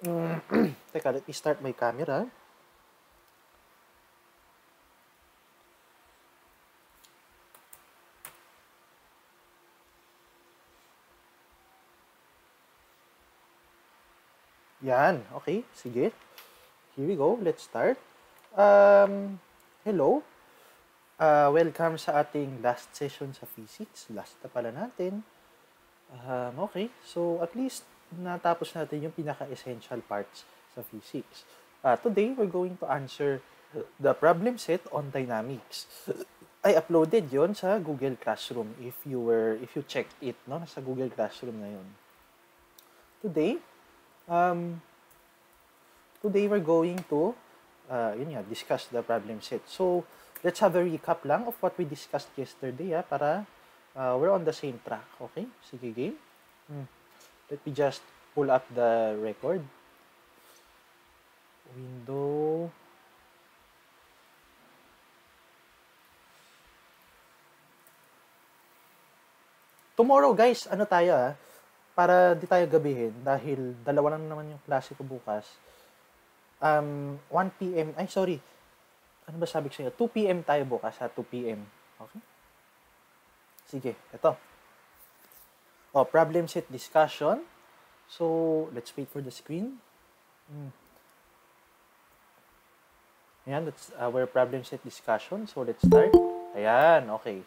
Teka, let me start my camera. Yan, okay, sige. Here we go, let's start. Hello. Welcome sa ating last session sa physics. Last na pala natin. Okay, so at least natapos natin yung pinaka-essential parts sa physics. Today, we're going to answer the problem set on dynamics. I uploaded yon sa Google Classroom if you checked it, no? Nasa Google Classroom na yon. Today we're going to discuss the problem set. So, let's have a recap lang of what we discussed yesterday, para we're on the same track. Okay? Sige, game. Let me just pull up the record. Window. Tomorrow, guys, ano tayo, para di tayo gabihin, dahil dalawa lang naman yung klase ko bukas. 1 p.m. Ay, sorry. Ano ba sabi ko sa'yo? 2 p.m. tayo bukas, 2 p.m. Okay? Sige, ito. Problem set discussion. So, let's wait for the screen. Ayan, that's our problem set discussion. So, let's start. Ayan, okay.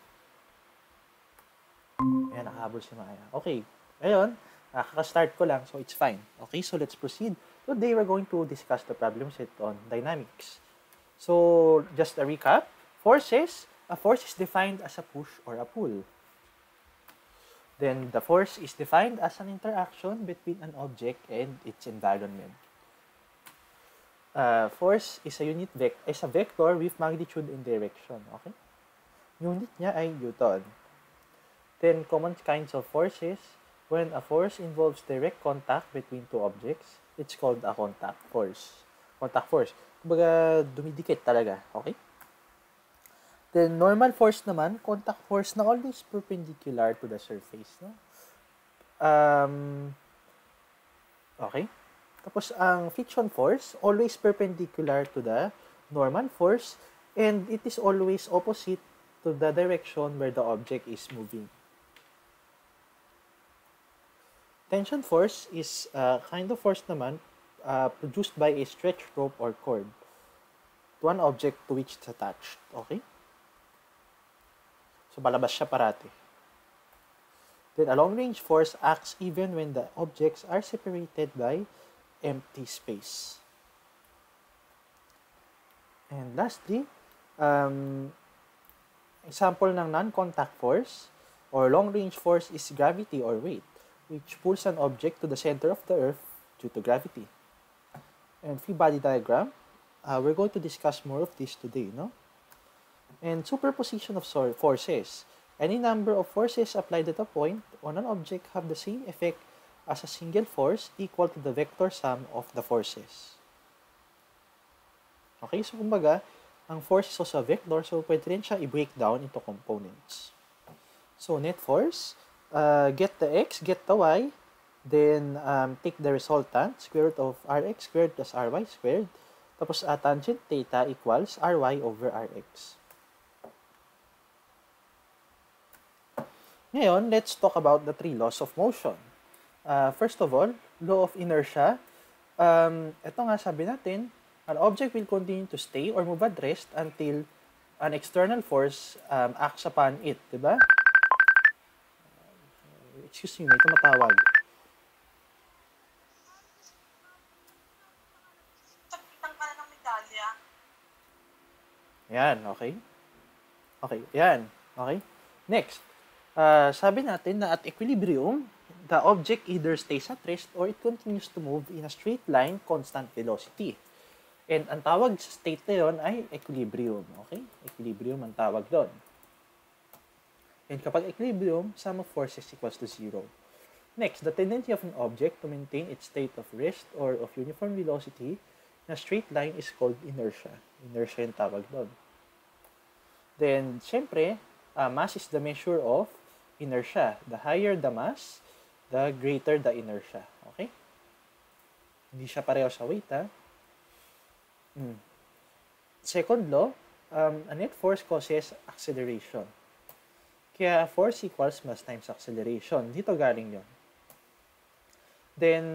Ayan, nakahabol si Maya. Okay. Ayun, kaka-start ko lang, so it's fine. Okay, so let's proceed. Today, we're going to discuss the problem set on dynamics. So, just a recap. Forces. A force is defined as a push or a pull. Then, the force is defined as an interaction between an object and its environment. Force is a vector with magnitude and direction. Okay? Unit niya ay Newton. Then, common kinds of forces. When a force involves direct contact between two objects, it's called a contact force. Contact force. Kumbaga, dumidikit talaga. Okay? Then, normal force naman, contact force na always perpendicular to the surface. No? Okay? Tapos, ang friction force, always perpendicular to the normal force, and it is always opposite to the direction where the object is moving. Tension force is a kind of force naman produced by a stretched rope or cord to one object to which it's attached. Okay? So, palabas siya parati. Then, a long-range force acts even when the objects are separated by empty space. And lastly, example ng non-contact force or long-range force is gravity or weight, which pulls an object to the center of the Earth due to gravity. And free body diagram, we're going to discuss more of this today, no? And superposition of forces. Any number of forces applied at a point on an object have the same effect as a single force equal to the vector sum of the forces. Okay, so kumbaga, ang force is also a vector, so pwede rin siya i-break down into components. So, net force, get the x, get the y, then take the resultant, square root of rx squared plus ry squared, tapos tangent theta equals ry over rx. Ngayon, let's talk about the 3 laws of motion. First of all, law of inertia. Ito nga sabi natin, an object will continue to stay or move at rest until an external force acts upon it, diba? Excuse me, may tumatawag. Yan, okay. Okay, yan. Okay. Next, sabi natin na at equilibrium, the object either stays at rest or it continues to move in a straight line, constant velocity. And ang tawag sa state na yun ay equilibrium. Okay? Equilibrium ang tawag doon. And kapag equilibrium, sum of forces equals to 0. Next, the tendency of an object to maintain its state of rest or of uniform velocity in a straight line is called inertia. Inertia yung tawag doon. Then, syempre, mass is the measure of inertia. The higher the mass, the greater the inertia. Okay? Hindi siya pareho sa weight, ha? Second law, a net force causes acceleration. Kaya force equals mass times acceleration. Dito galing yon. Then,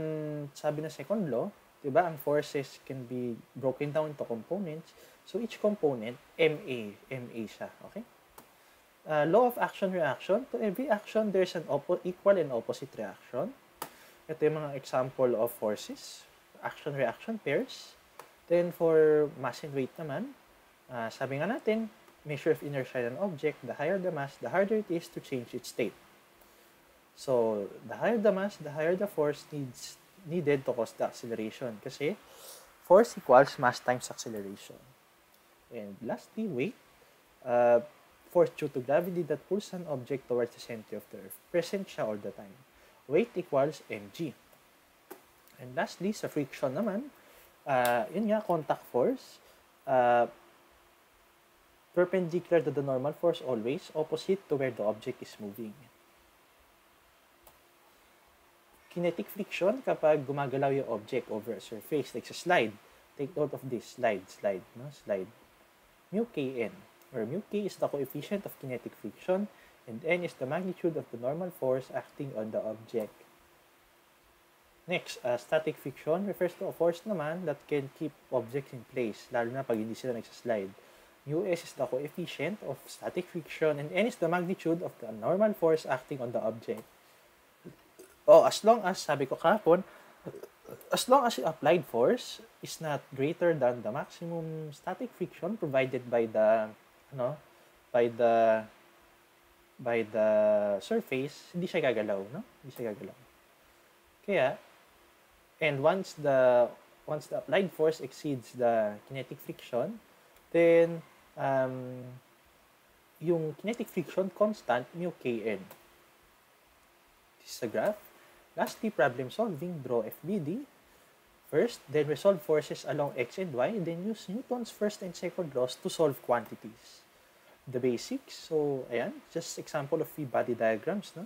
sabi na second law, diba, ang forces can be broken down into components. So, each component, MA siya. Okay? Law of action-reaction. To every action, there's an equal and opposite reaction. Ito yung mga example of forces. Action-reaction pairs. Then, for mass and weight naman, sabi nga natin, measure of inertia in an object, the higher the mass, the harder it is to change its state. So, the higher the mass, the higher the force needed to cause the acceleration. Kasi, force equals mass times acceleration. And lastly, weight. Force due to gravity that pulls an object towards the center of the Earth. Present siya all the time. Weight equals mg. And lastly, sa friction naman, yun nga, contact force. Perpendicular to the normal force always, opposite to where the object is moving. Kinetic friction, kapag gumagalaw yung object over a surface, like sa slide. Take note of this, slide. Mu kn, where mu k is the coefficient of kinetic friction, and n is the magnitude of the normal force acting on the object. Next, static friction refers to a force naman that can keep objects in place, lalo na pag hindi sila nagsaslide. Us is the coefficient of static friction, and n is the magnitude of the normal force acting on the object. As long as, sabi ko kahapon, as long as the applied force is not greater than the maximum static friction provided by the, by the surface, hindi siya gagalaw, no? Hindi siya gagalaw. Kaya, and once the applied force exceeds the kinetic friction, then yung kinetic friction constant, mu kn. This is the graph. Lastly, problem solving. Draw FBD. First, then resolve forces along x and y. Then use Newton's first and second laws to solve quantities. The basics. So, ayan. Just example of free body diagrams, no?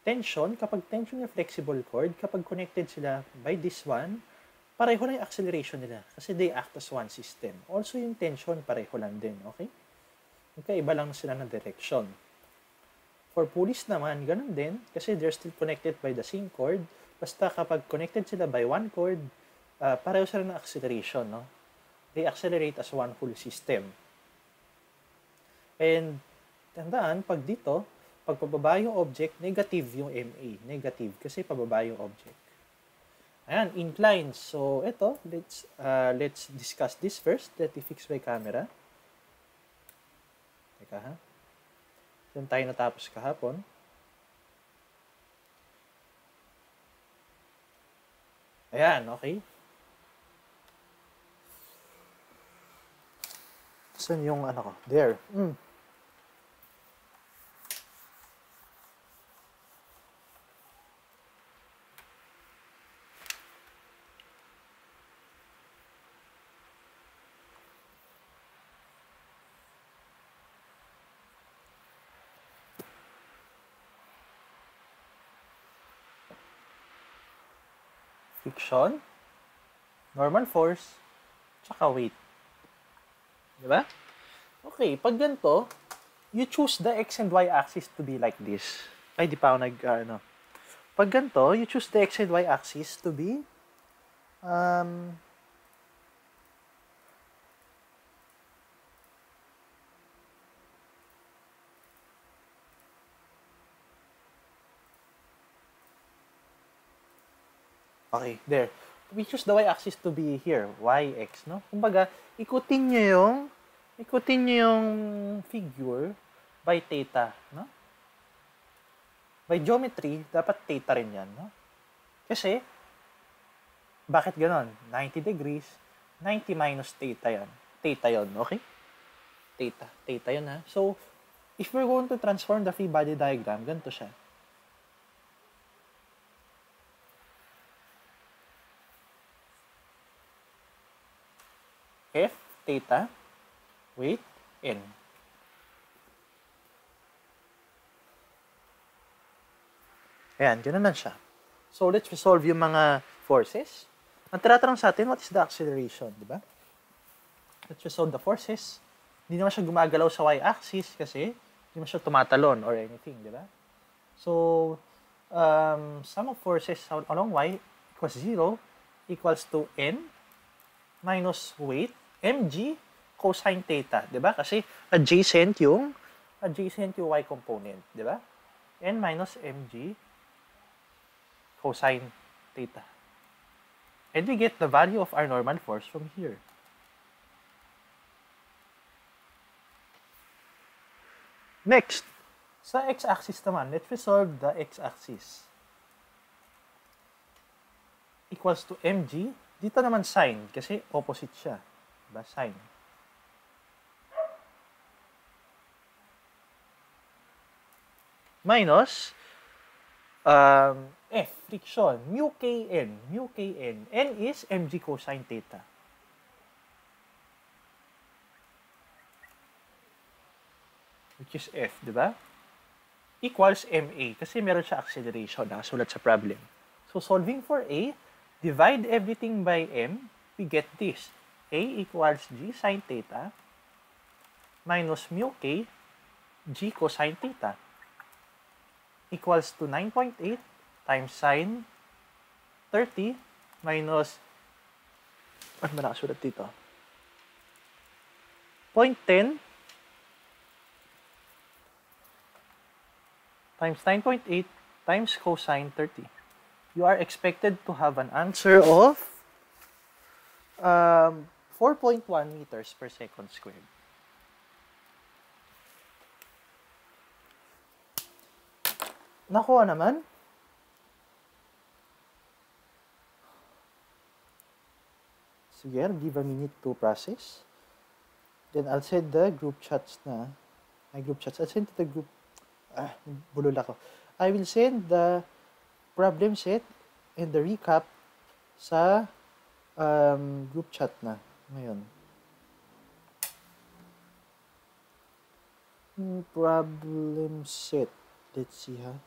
Tension. Kapag tension yung flexible cord, kapag connected sila by this one, pareho lang yung acceleration nila kasi they act as one system. Also, yung tension, pareho lang din, okay? Magkaiba lang sila ng direction. For pulleys naman, ganun din kasi they're still connected by the same cord. Basta kapag connected sila by one cord, pareho sila ng acceleration, no? They accelerate as one whole system. And, tandaan, pag dito, pag pababa yung object, negative yung MA. Negative kasi pababa yung object. Ayan, inclines. So, ito, let's discuss this first. Let me fix my camera. Teka, ha? Diyan tayo natapos kahapon. Ayan, okay. Saan yung ano ko? There. Friction, normal force, tsaka weight. Diba? Okay, pag ganito, you choose the x and y axis to be like this. Ay, di pa ako Pag ganito, you choose the x and y axis to be okay, there. We choose the y-axis to be here, y-x, no? Kumbaga, ikutin nyo yung figure by theta, no? By geometry, dapat theta rin yan, no? Kasi, bakit ganon? 90 degrees, 90 minus theta yan. Theta yon, okay? Theta yun, ha? So, if we're going to transform the free body diagram, ganito siya. F, theta, weight, n. Ayan, gano'n lang siya. So, let's resolve yung mga forces. Ang tinatanong sa atin, what is the acceleration, di ba? Let's resolve the forces. Hindi naman siya gumagalaw sa y-axis kasi hindi naman siya tumatalon or anything, di ba? So, sum of forces along y equals 0 equals to n minus weight mg cosine theta, di ba? Kasi adjacent yung y component, di ba? N minus mg cosine theta. And we get the value of our normal force from here. Next, sa x-axis naman, let's resolve the x-axis. Equals to mg. Dito naman sine, kasi opposite siya. Diba? Sine. Minus F, friction, mu kn. N is mg cosine theta. Which is F, di ba? Equals ma, kasi meron siya acceleration, nakasulat sa problem. So, solving for a, divide everything by m, we get this. A equals g sine theta minus mu k g cosine theta equals to 9.8 times sine 30 minus, ano ba nakasulat dito? 0.10 times 9.8 times cosine 30. You are expected to have an answer of 4.1 meters per second squared. Nakuha naman. Sige, I'll give a minute to process. Then I'll send the group chats na. My group chats. I'll send to the group. Bulol ako. I will send the problem set and the recap sa group chat na. Ngayon. Problem set. Let's see, ha.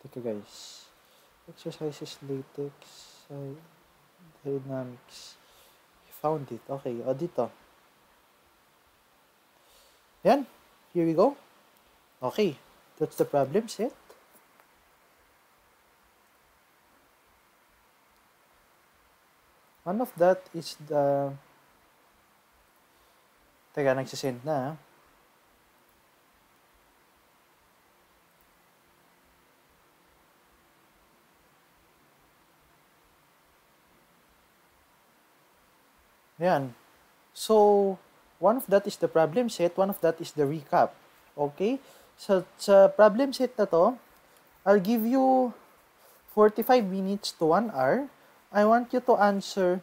Teka, guys. Exercises, latex, dynamics. I found it. Okay, o dito. Yan. Here we go. Okay. That's the problem set. One of that is the... Teka, nagsisend na, ha. Ayan. So, one of that is the problem set, one of that is the recap. Okay? So, sa problem set na to, I'll give you 45 minutes to 1 hour. I want you to answer,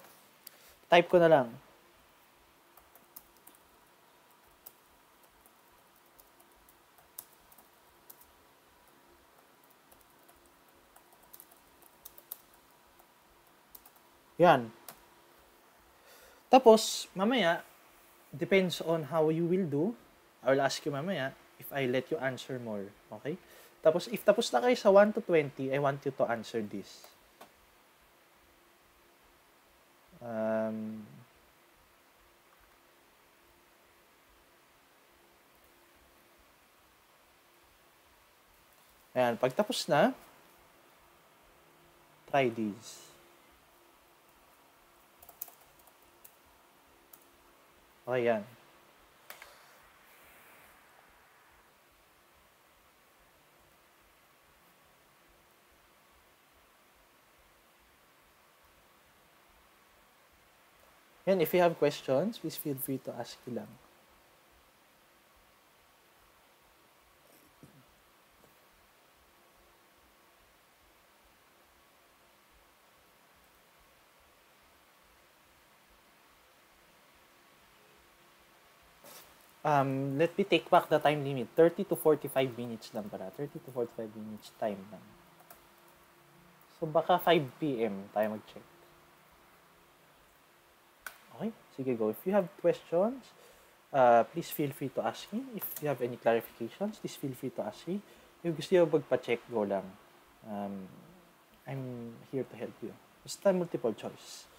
type ko na lang. Yan. Tapos, mamaya, depends on how you will do. I will ask you mamaya if I let you answer more. Okay? Tapos, if tapos na kayo sa 1 to 20, I want you to answer this. Ayan, pag tapos na, try these. Okay, yan. Yan, if you have questions, please feel free to ask lang. Let me take back the time limit. 30 to 45 minutes lang pala. 30 to 45 minutes time lang. So, baka 5 p.m. tayo mag-check. Okay? Sige, go. If you have questions, please feel free to ask me. If you have any clarifications, please feel free to ask me. If gusto nyo magpa-check, go lang. I'm here to help you. Basta multiple choice.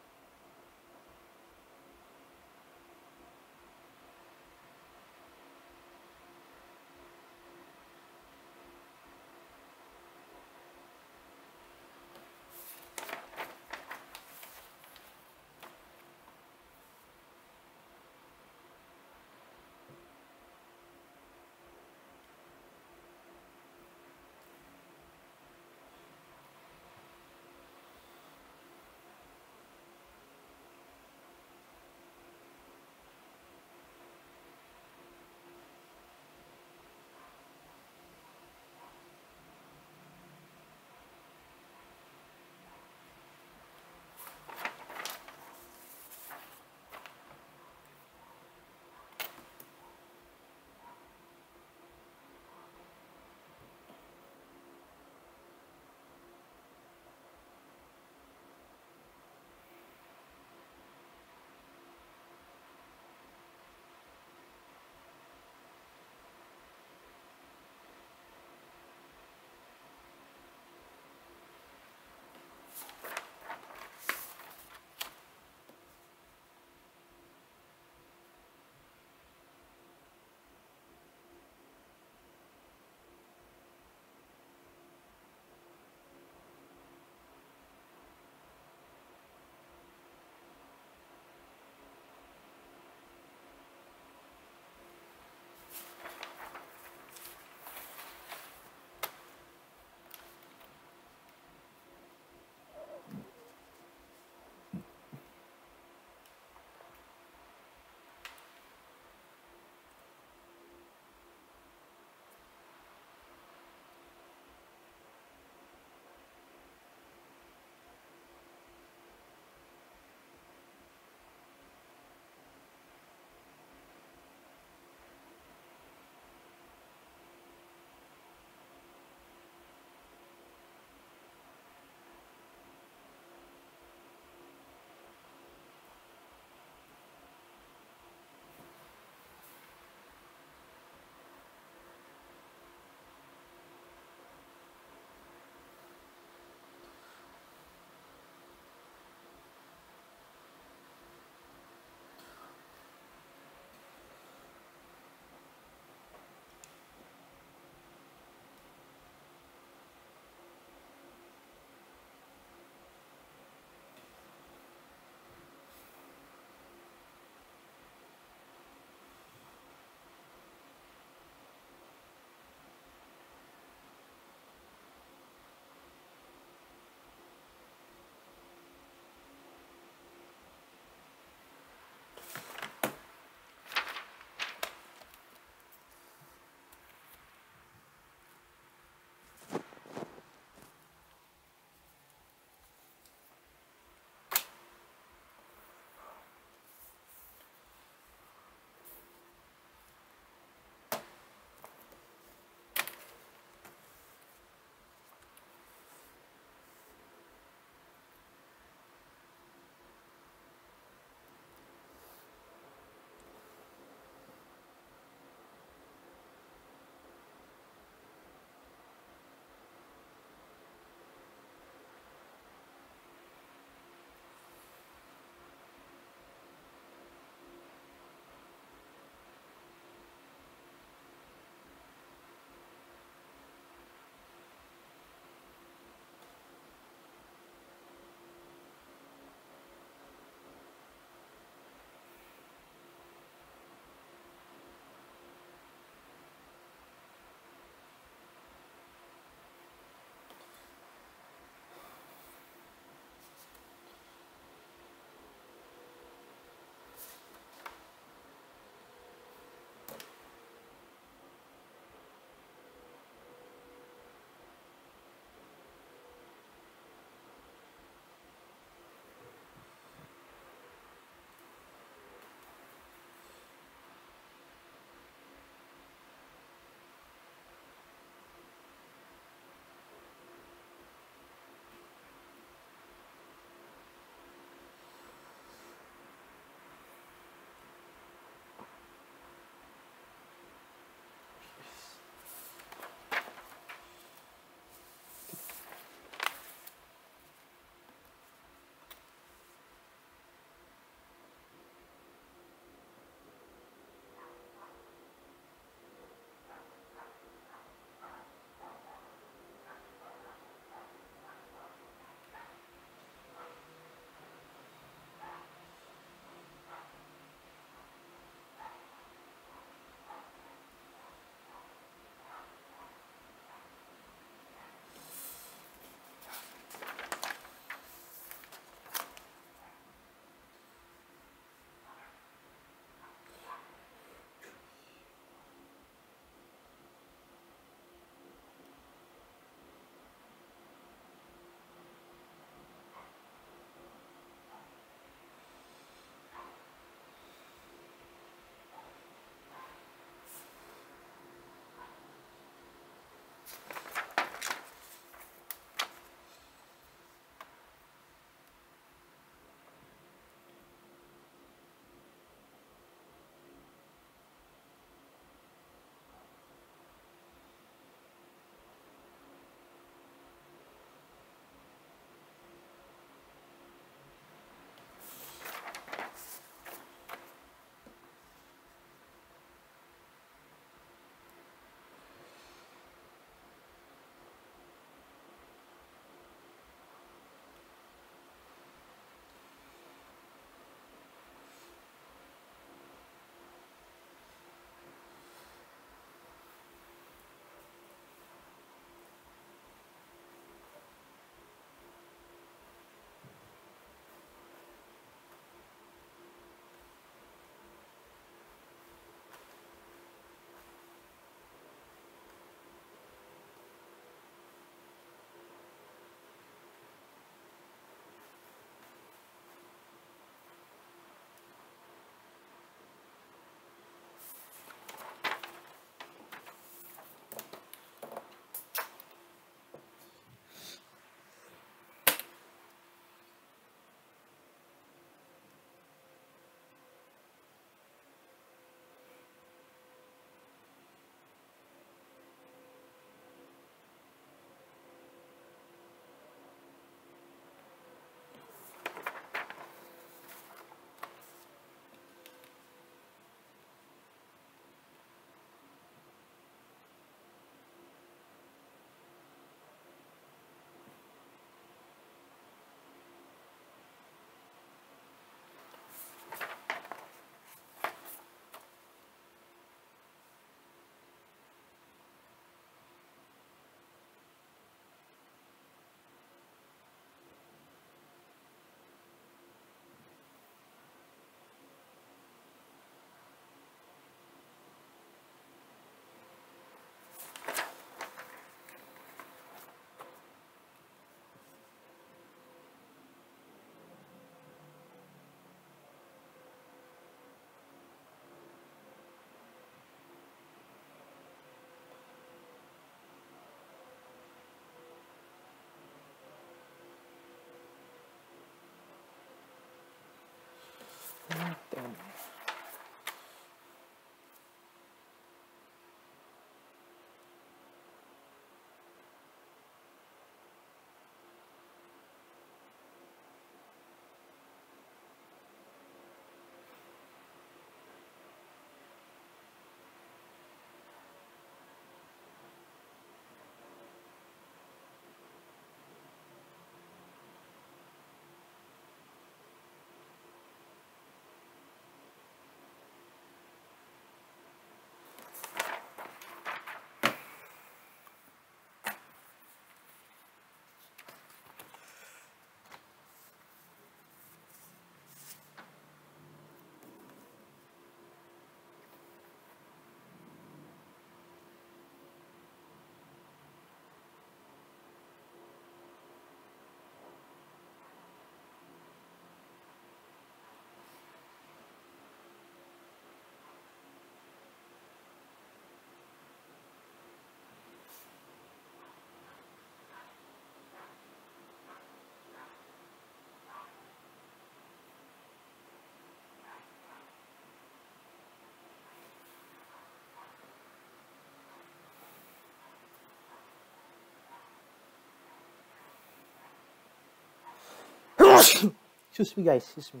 Excuse me, guys. Excuse me.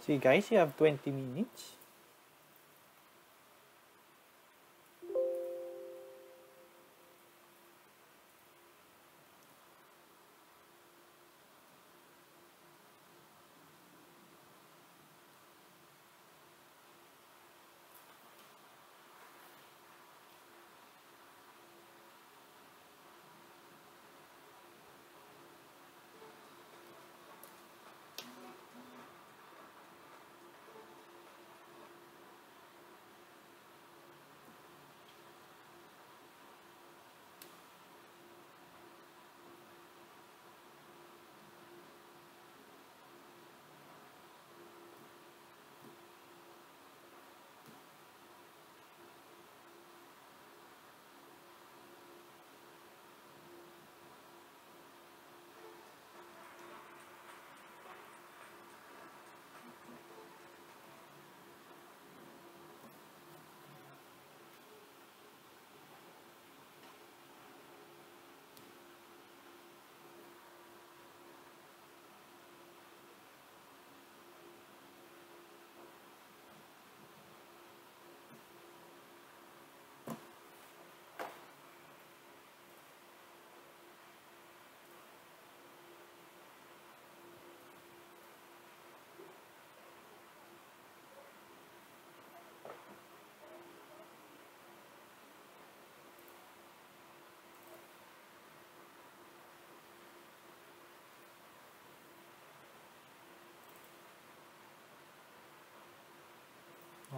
See, guys, you have 20 minutes.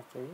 Okay.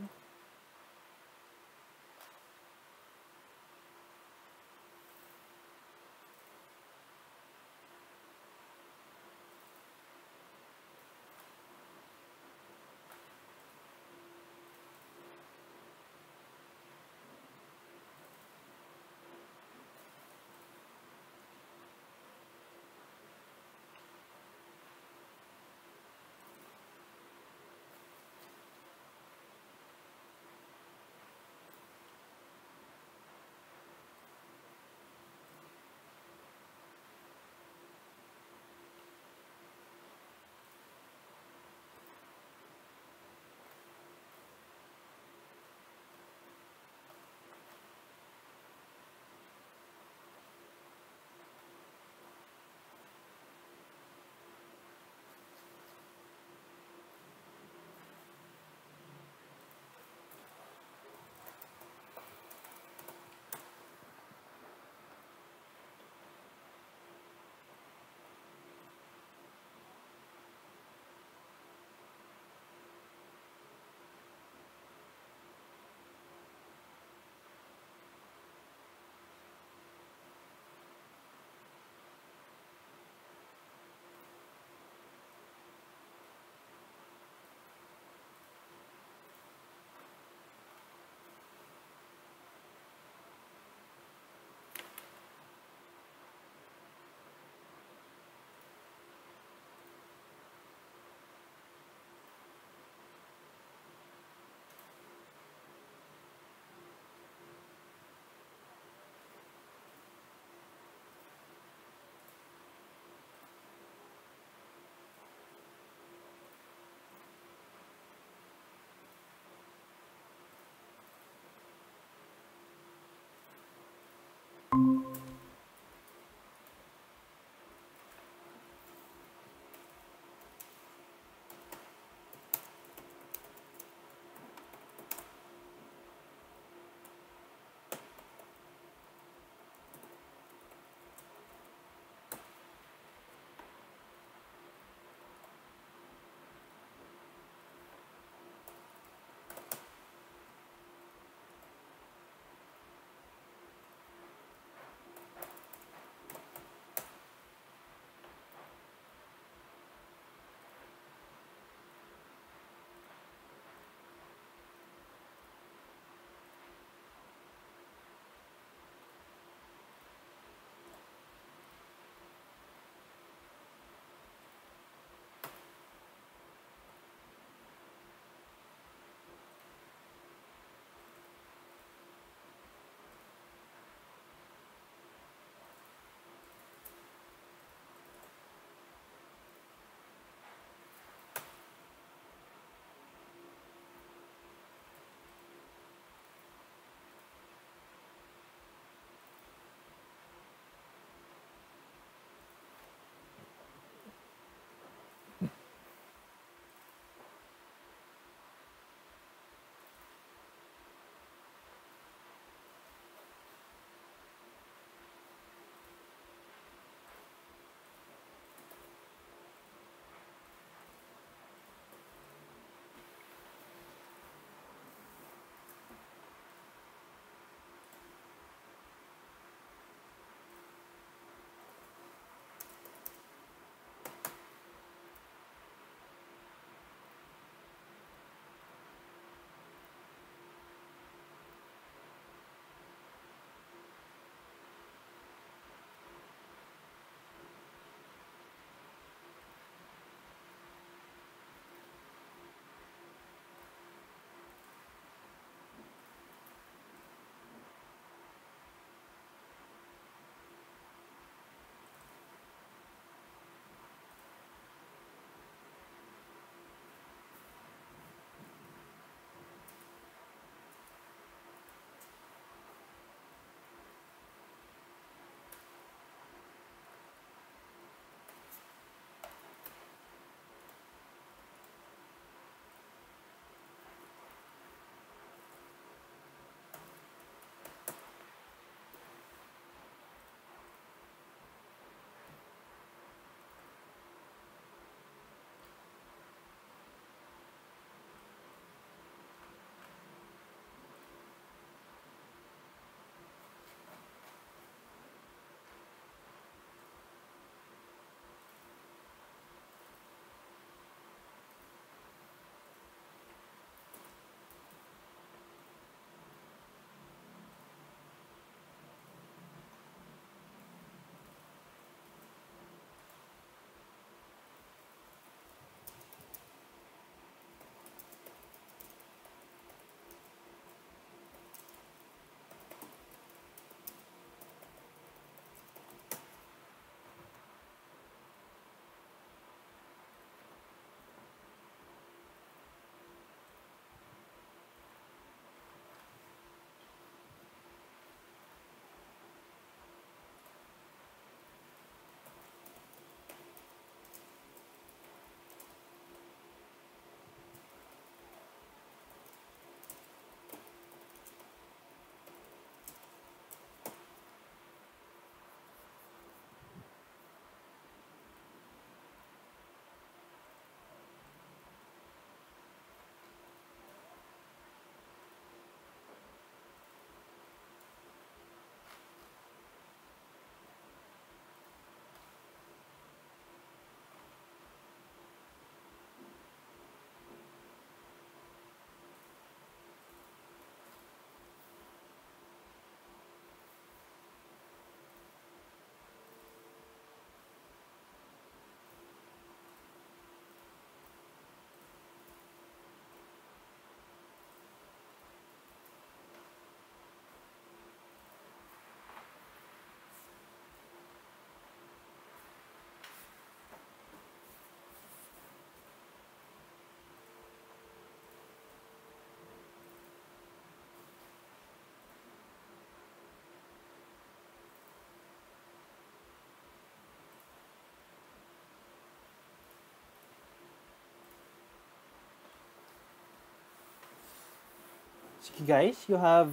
Sige guys, you have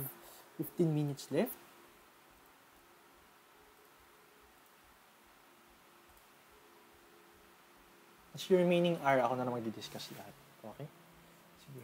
15 minutes left. As yung remaining hour, ako na lang magdi-discuss lahat. Okay? Sige.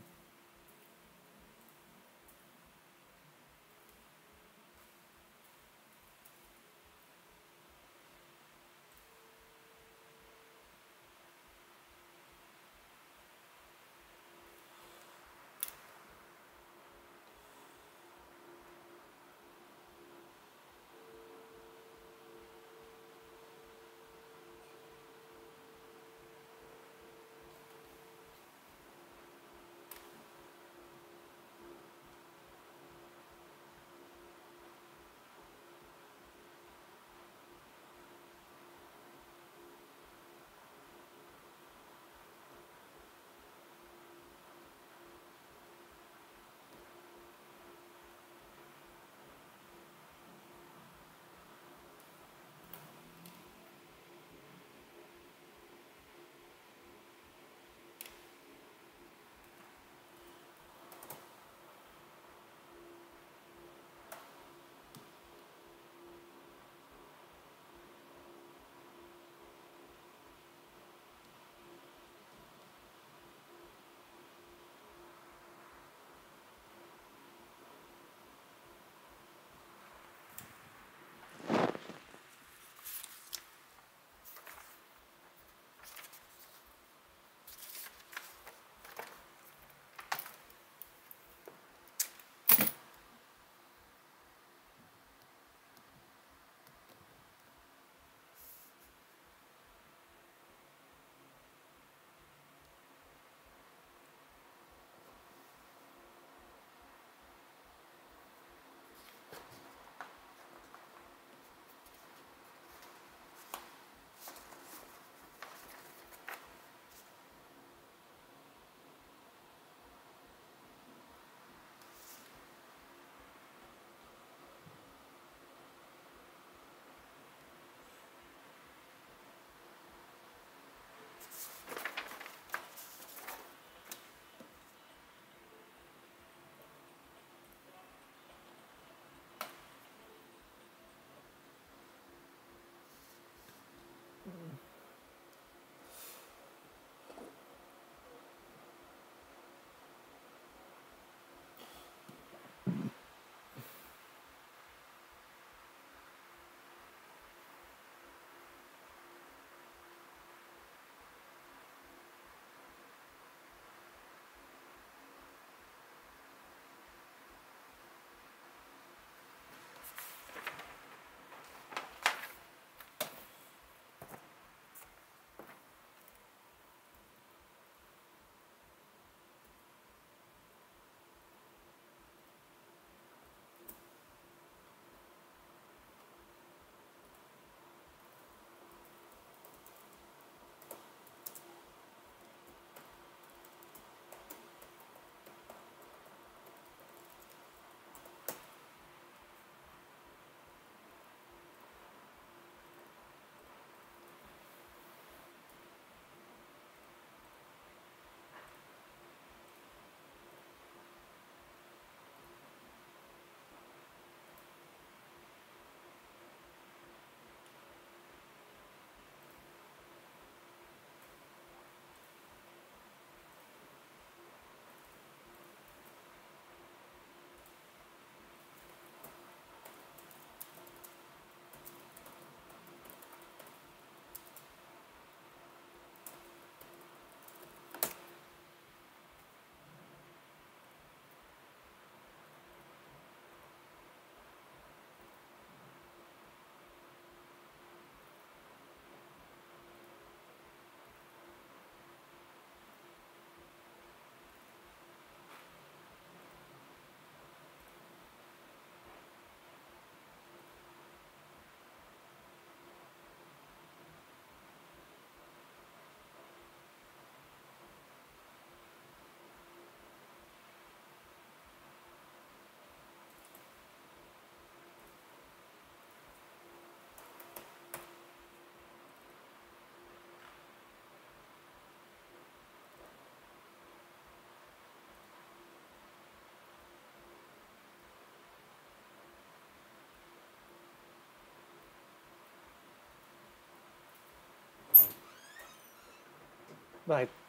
Bakit?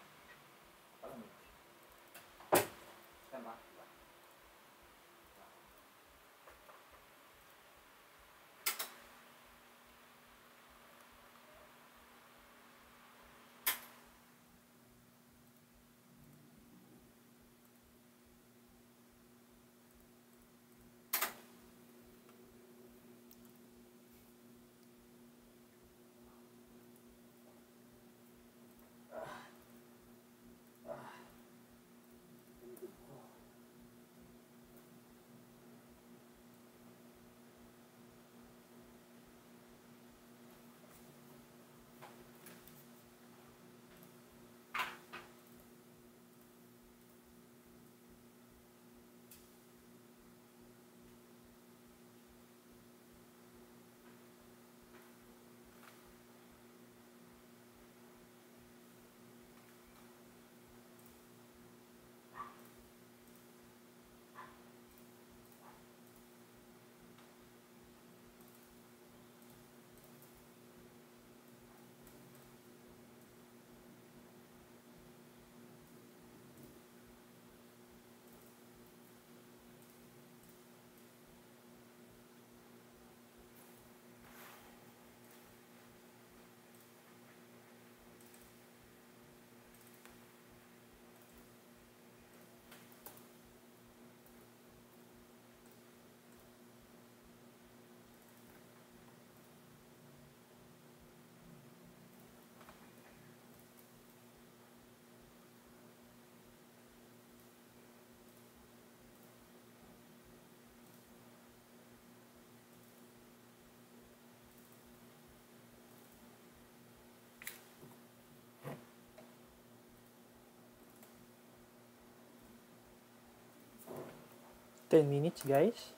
10 minutes, guys.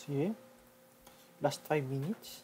see. Last 5 minutes.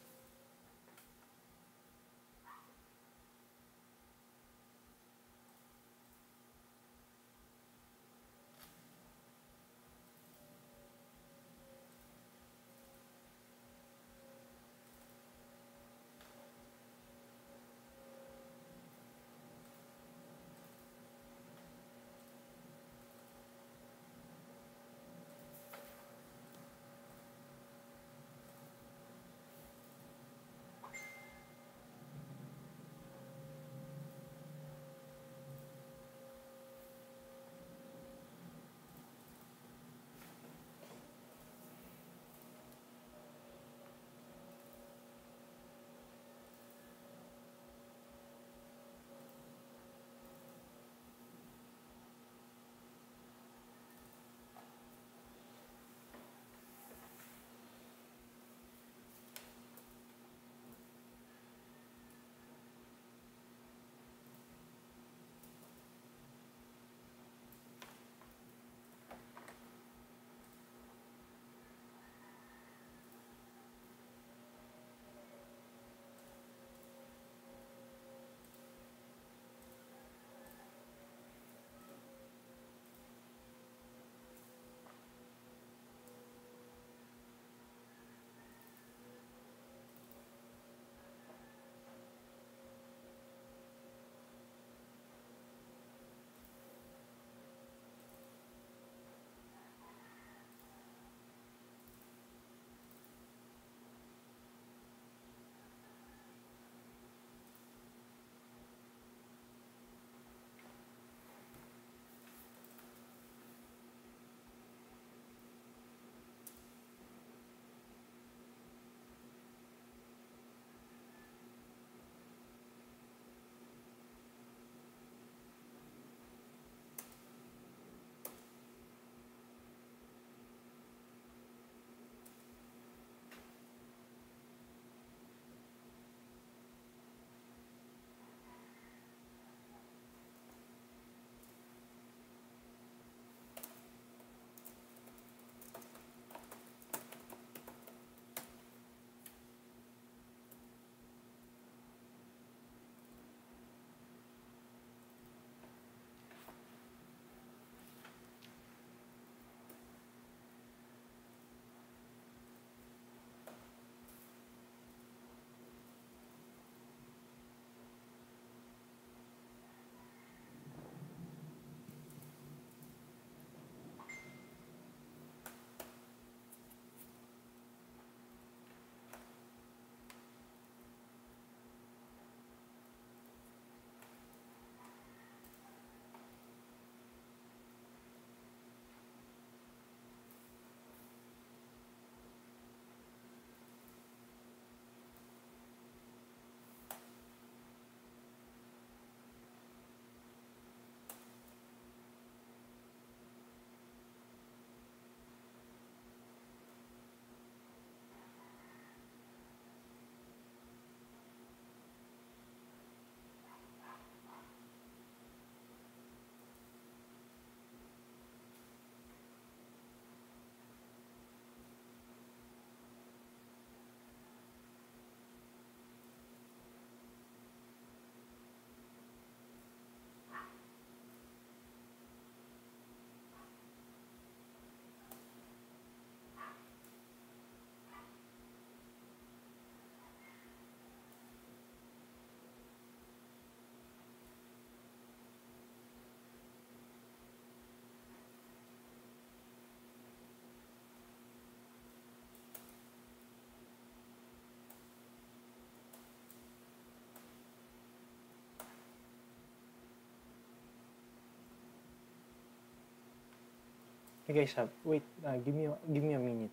Hey guys, wait, give me a minute.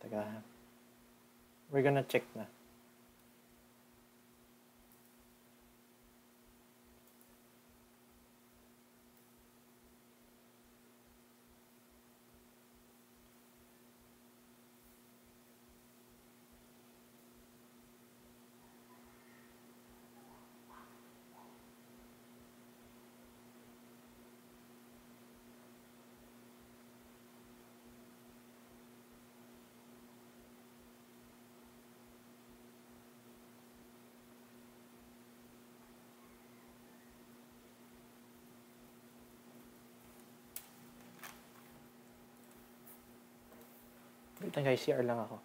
Teka, we're gonna check na. Kita guys, CR lang ako.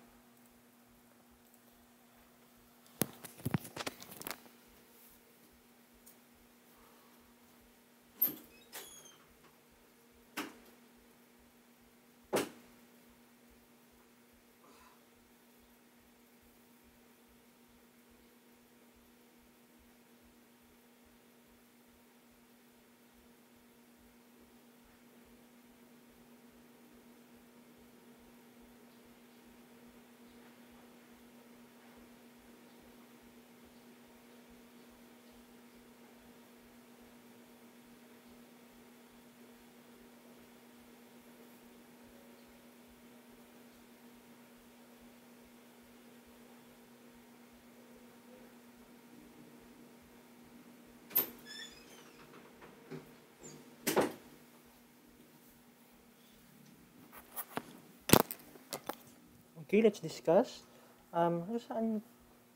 Okay, let's discuss. Saan,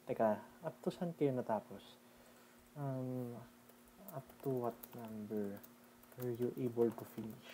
teka, up to saan kayo natapos? Up to what number were you able to finish?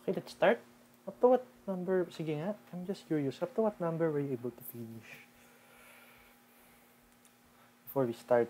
Okay, let's start. Up to what number, sige nga, I'm just curious, up to what number were you able to finish? Before we start.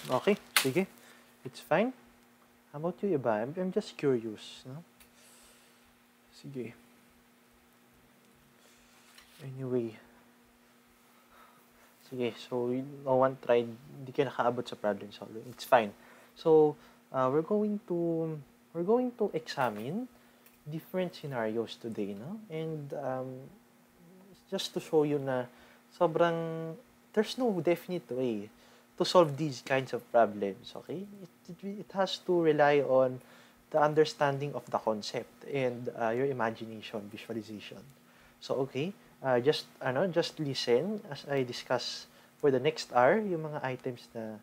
Okay, sige. It's fine. How about you, Iba? I'm just curious, no? Sige. Anyway. Sige, so no one tried, hindi ka nakaabot sa problem solving. It's fine. So, we're going to examine different scenarios today, no? And just to show you na there's no definite way to solve these kinds of problems, okay? It has to rely on the understanding of the concept and your imagination, visualization. So, okay, just listen as I discuss for the next hour yung mga items na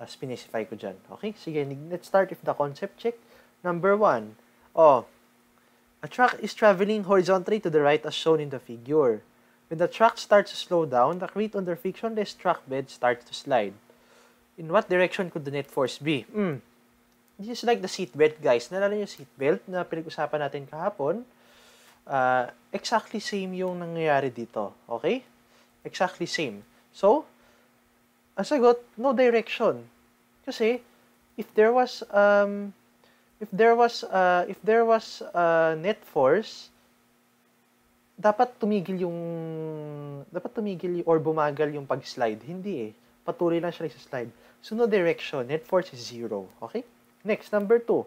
specify ko dyan. Okay, sige, let's start with the concept check. Number 1, a truck is traveling horizontally to the right as shown in the figure. When the truck starts to slow down, the crate under frictionless truck bed starts to slide. In what direction could the net force be? This is like the seatbelt, guys. Nalala yung seatbelt na pinag-usapan natin kahapon. Exactly same yung nangyayari dito. Okay? Exactly same. So, ang sagot, no direction. Kasi, if there was net force, dapat tumigil or bumagal yung pag-slide. Hindi eh. Patuloy lang siya sa slide. So, no direction. Net force is 0. Okay? Next, number 2.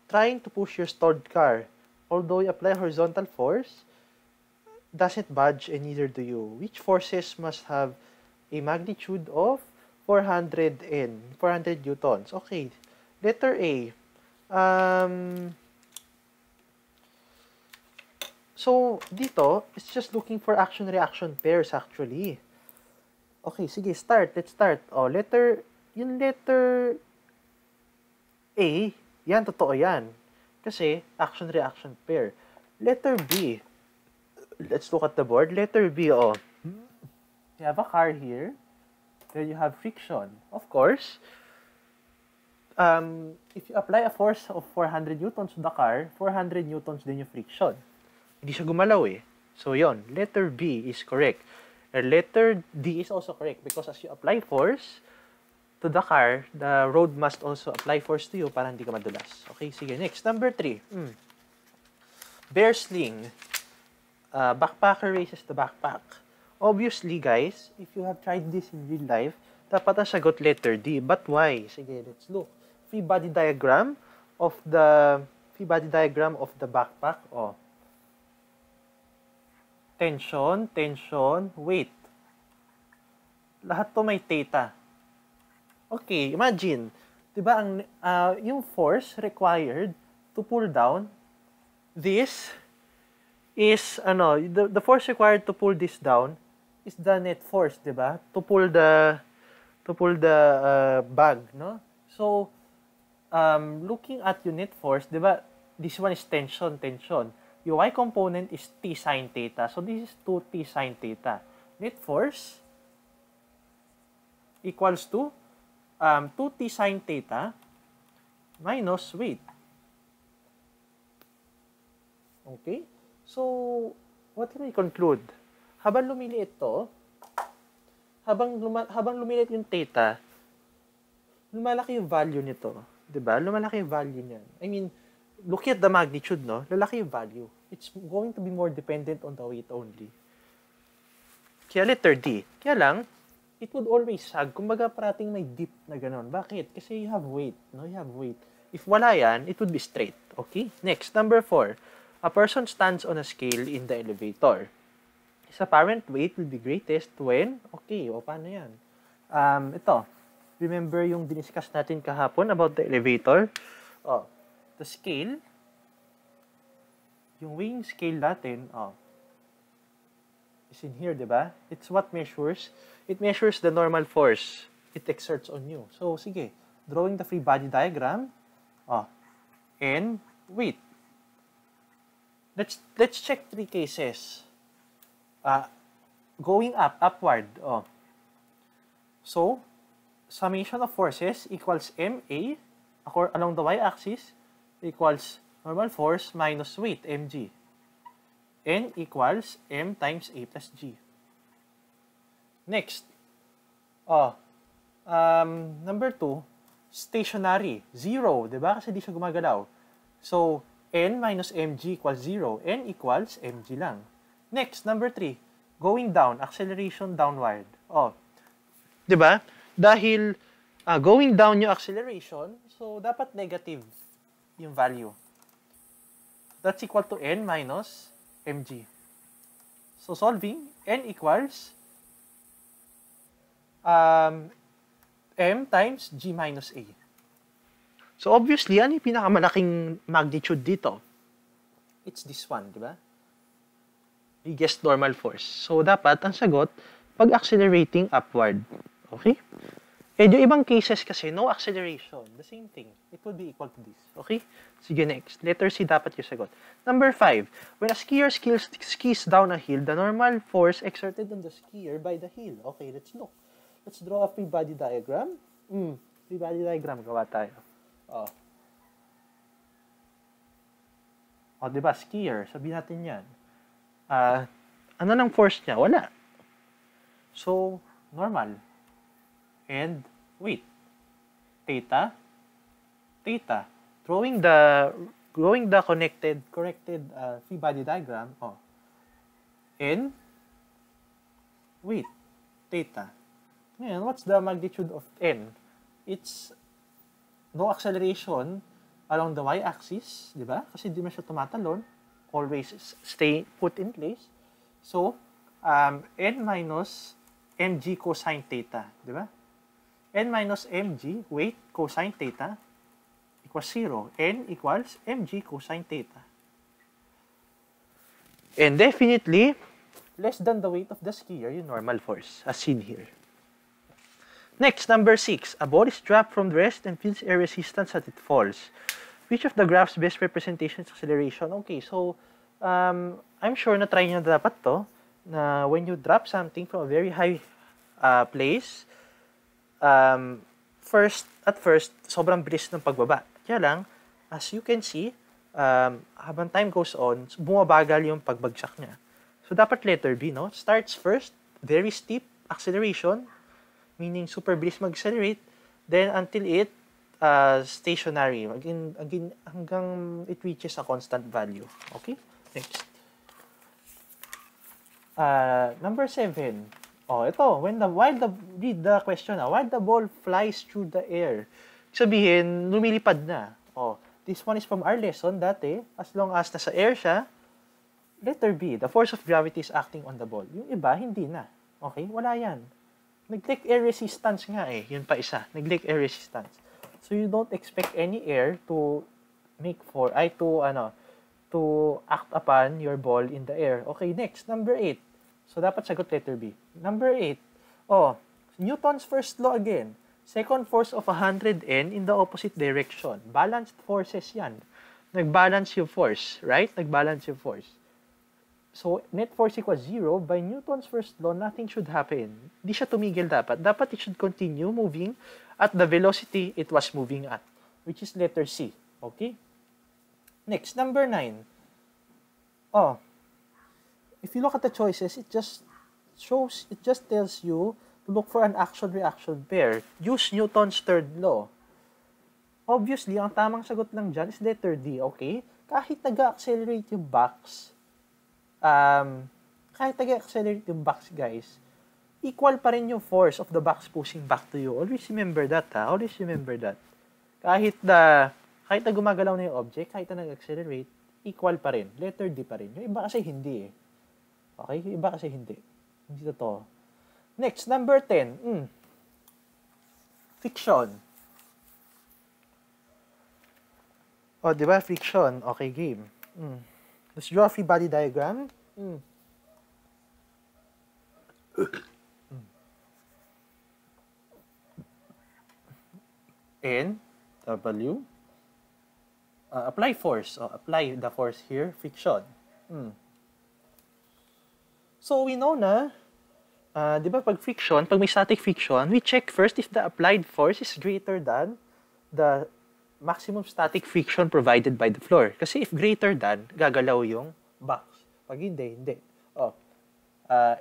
Trying to push your stalled car. Although you apply horizontal force, doesn't budge and neither do you. Which forces must have a magnitude of 400 newtons? Okay. Letter A. So, dito, it's just looking for action-reaction pairs actually. Okay, sige, let's start. Yung letter A, yan, totoo yan. Kasi, action-reaction pair. Letter B, let's look at the board. Letter B, you have a car here. There you have friction. Of course, if you apply a force of 400 newtons to the car, 400 newtons din yung friction. Hindi siya gumalaw eh. So, yon, letter B is correct. And letter D is also correct because as you apply force to the car, the road must also apply force to you para hindi ka madulas. Okay, sige. Next, number 3. Bear sling. Backpacker raises the backpack. Obviously, guys, if you have tried this in real life, dapat ang sagot letter D. But why? Sige, let's look. Free body diagram of the backpack. Oh. Tension, weight. Lahat to may theta. Okay, imagine, 'di ba yung force required to pull down this is the force required to pull this down is the net force, 'di ba? To pull the bag, no? So looking at your net force, 'di ba? This one is tension. Your y component is t sine theta. So this is 2t sine theta. Net force equals to 2t sine theta minus weight. Okay? So, what can we conclude? Habang lumiliit to, habang lumiliit yung theta, lumalaki yung value nito. 'Di ba? Lumalaki yung value niyan. I mean, looking at the magnitude, no? Lalaki yung value. It's going to be more dependent on the weight only. Kaya letter D. Kaya lang, it would always sag. Kumbaga parating may dip na gano'n. Bakit? Kasi you have weight. No? You have weight. If wala yan, it would be straight. Okay? Next, number 4. A person stands on a scale in the elevator. His apparent weight will be greatest when? Okay, o paano yan? Ito. Remember yung diniscuss natin kahapon about the elevator? Oh, the scale, yung weighing scale natin, is in here, di ba? It's what measures. It measures the normal force it exerts on you. So, sige. Drawing the free body diagram, and weight. Let's check 3 cases. Going upward. So, summation of forces equals MA along the y-axis equals normal force minus weight, mg. N equals m times a plus g. Next. Number 2, stationary. 0, diba? Kasi di siya gumagalaw. So, n minus mg equals 0. N equals mg lang. Next, number 3, going down, acceleration downward. Diba? Dahil going down yung acceleration, so dapat negative yung value. That's equal to n minus mg. So solving, n equals m times g minus a. So obviously, ano yung pinakamalaking magnitude dito? It's this one, di ba? Biggest normal force. So dapat ang sagot, pag accelerating upward. Okay? And yung ibang cases kasi, no acceleration. The same thing. It would be equal to this. Okay? Sige, next. Letter C dapat yung sagot. Number 5. When a skier skis down a hill, the normal force exerted on the skier by the hill. Okay, let's look. Let's draw a free body diagram. Free body diagram. Gawa tayo. Diba? Skier. Sabihin natin yan. Ano ng force niya? Wala. So, normal. And weight. Theta. Drawing the corrected free body diagram. N weight. Theta. Ngayon, what's the magnitude of n? It's no acceleration along the y-axis, di ba? Kasi di man siya tumatalon. Always stay put in place. So, n minus mg cosine theta, di ba? N minus mg, weight, cosine theta, equals 0. N equals mg cosine theta. And definitely, less than the weight of the skier, yung normal force, as seen here. Next, number 6. A ball is dropped from the rest and feels air resistance as it falls. Which of the graphs best representations acceleration? Okay, so, I'm sure na try nyo na dapat to, na when you drop something from a very high place, at first, sobrang bilis ng pagbaba. Kaya lang, as you can see, habang time goes on, bumabagal yung pagbagsak niya. So, dapat letter B, no? Starts first, very steep acceleration, meaning super bilis mag-accelerate, then until it stationary, hanggang it reaches a constant value. Okay? Next. Number 7. Oh, ito. Read the question. While the ball flies through the air. Sabihin, lumilipad na. Oh, this one is from our lesson dati. As long as nasa air siya, letter B, the force of gravity is acting on the ball. Yung iba, hindi na. Okay? Wala yan. Neglect air resistance nga eh. Yun pa isa. Neglect air resistance. So, you don't expect any air to to act upon your ball in the air. Okay, next. Number 8. So, dapat sagot letter B. Number 8. Oh, Newton's first law again. Second force of 100N in the opposite direction. Balanced forces yan. Nag-balance yung force, right? Nag-balance yung force. So, net force equals 0. By Newton's first law, nothing should happen. Di siya tumigil dapat. Dapat it should continue moving at the velocity it was moving at, which is letter C. Okay? Next, number 9. Oh, if you look at the choices, it just tells you to look for an action-reaction pair. Use Newton's third law. Obviously, ang tamang sagot lang dyan is letter D, okay? Kahit nag-accelerate yung box, guys, equal pa rin yung force of the box pushing back to you. Always remember that, ha? Always remember that. Kahit na gumagalaw na yung object, kahit na nag-accelerate, equal pa rin. Letter D pa rin. Yung iba kasi hindi eh. Okay? Yung iba kasi hindi. Hindi totoo. Next, number 10. Friction. Oh, di ba? Friction. Okay, game. Let's draw a free body diagram. N, W. Apply force. Apply the force here. Friction. So, we know na, di ba pag may static friction, we check first if the applied force is greater than the maximum static friction provided by the floor. Kasi if greater than, gagalaw yung box. Pag hindi.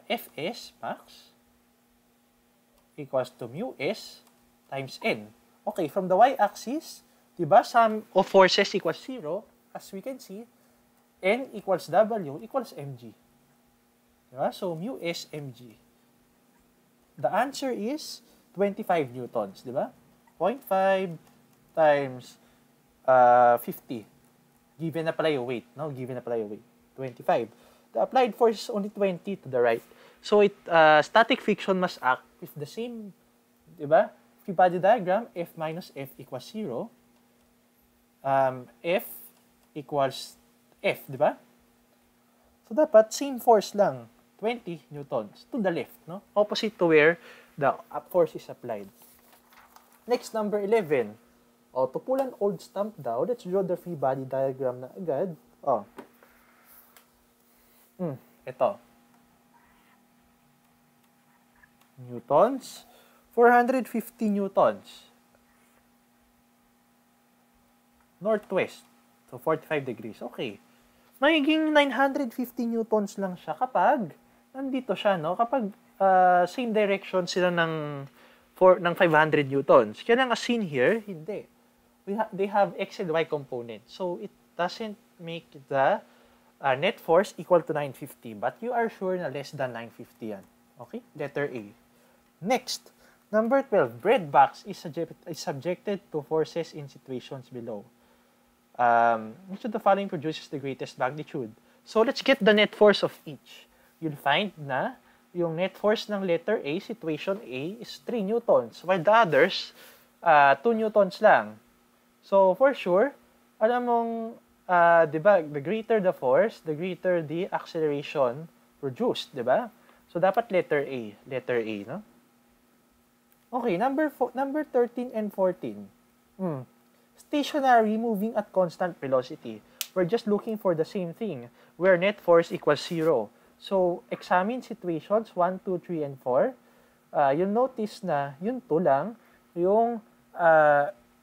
Fs, max, equals to mu s times n. Okay, from the y-axis, di ba, sum of forces equals 0. As we can see, n equals w equals mg. Diba? So, mu s mg. The answer is 25 newtons, di ba? 0.5 times 50. Given na pala yung weight, no? Given na pala yung weight. 25. The applied force is only 20 to the right. So, static friction must act with the same, di ba? Free body diagram, F minus F equals 0. F equals F, di ba? So, dapat same force lang. 20 newtons to the left, no? Opposite to where the force is applied. Next, number 11. To pull an old stump daw, let's draw the free body diagram na agad. Ito. Newtons. 450 newtons. Northwest. So, 45 degrees. Okay. Magiging 950 newtons lang siya kapag nandito siya, no? Kapag same direction sila ng 500 newtons. Kaya nga seen here, hindi. They have x and y components. So, it doesn't make the net force equal to 950. But you are sure na less than 950 yan. Okay? Letter A. Next, number 12. Bread box is subjected to forces in situations below. Which of the following produces the greatest magnitude? So, let's get the net force of each. You'll find na yung net force ng letter A, situation A, is 3 newtons, while the others, 2 newtons lang. So, for sure, alam mong, di ba, the greater the force, the greater the acceleration produced, di ba? So, dapat letter A, no? Okay, number 13 and 14. Stationary, moving at constant velocity. We're just looking for the same thing, where net force equals 0. So, examine situations 1, 2, 3, and 4. You'll notice na yun to lang, yung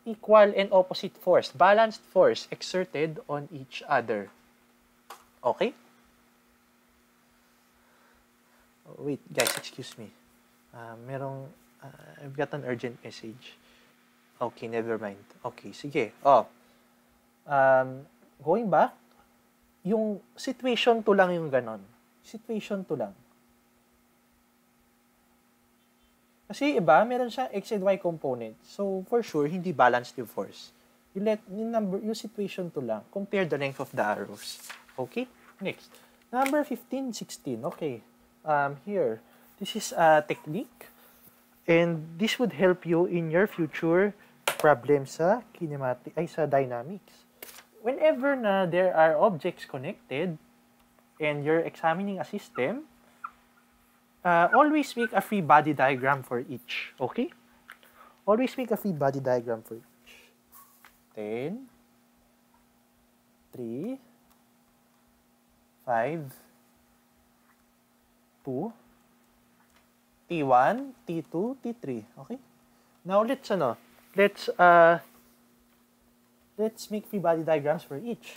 equal and opposite force, balanced force exerted on each other. Okay? Wait, guys, excuse me. I've got an urgent message. Okay, never mind. Okay, sige. Going back, yung situation 2 lang yung ganon. Situation 2 lang. Kasi iba, meron siya X and Y component. So, for sure, hindi balanced yung force. Yung situation 2 lang. Compare the length of the arrows. Okay? Next. Number 15, 16. Okay. Here. This is a technique. And this would help you in your future problems sa sa dynamics. Whenever na there are objects connected and you're examining a system, always make a free body diagram for each. Okay? Always make a free body diagram for each. 10, 3, 5, 2, T1, T2, T3. Okay? Now let's make free body diagrams for each.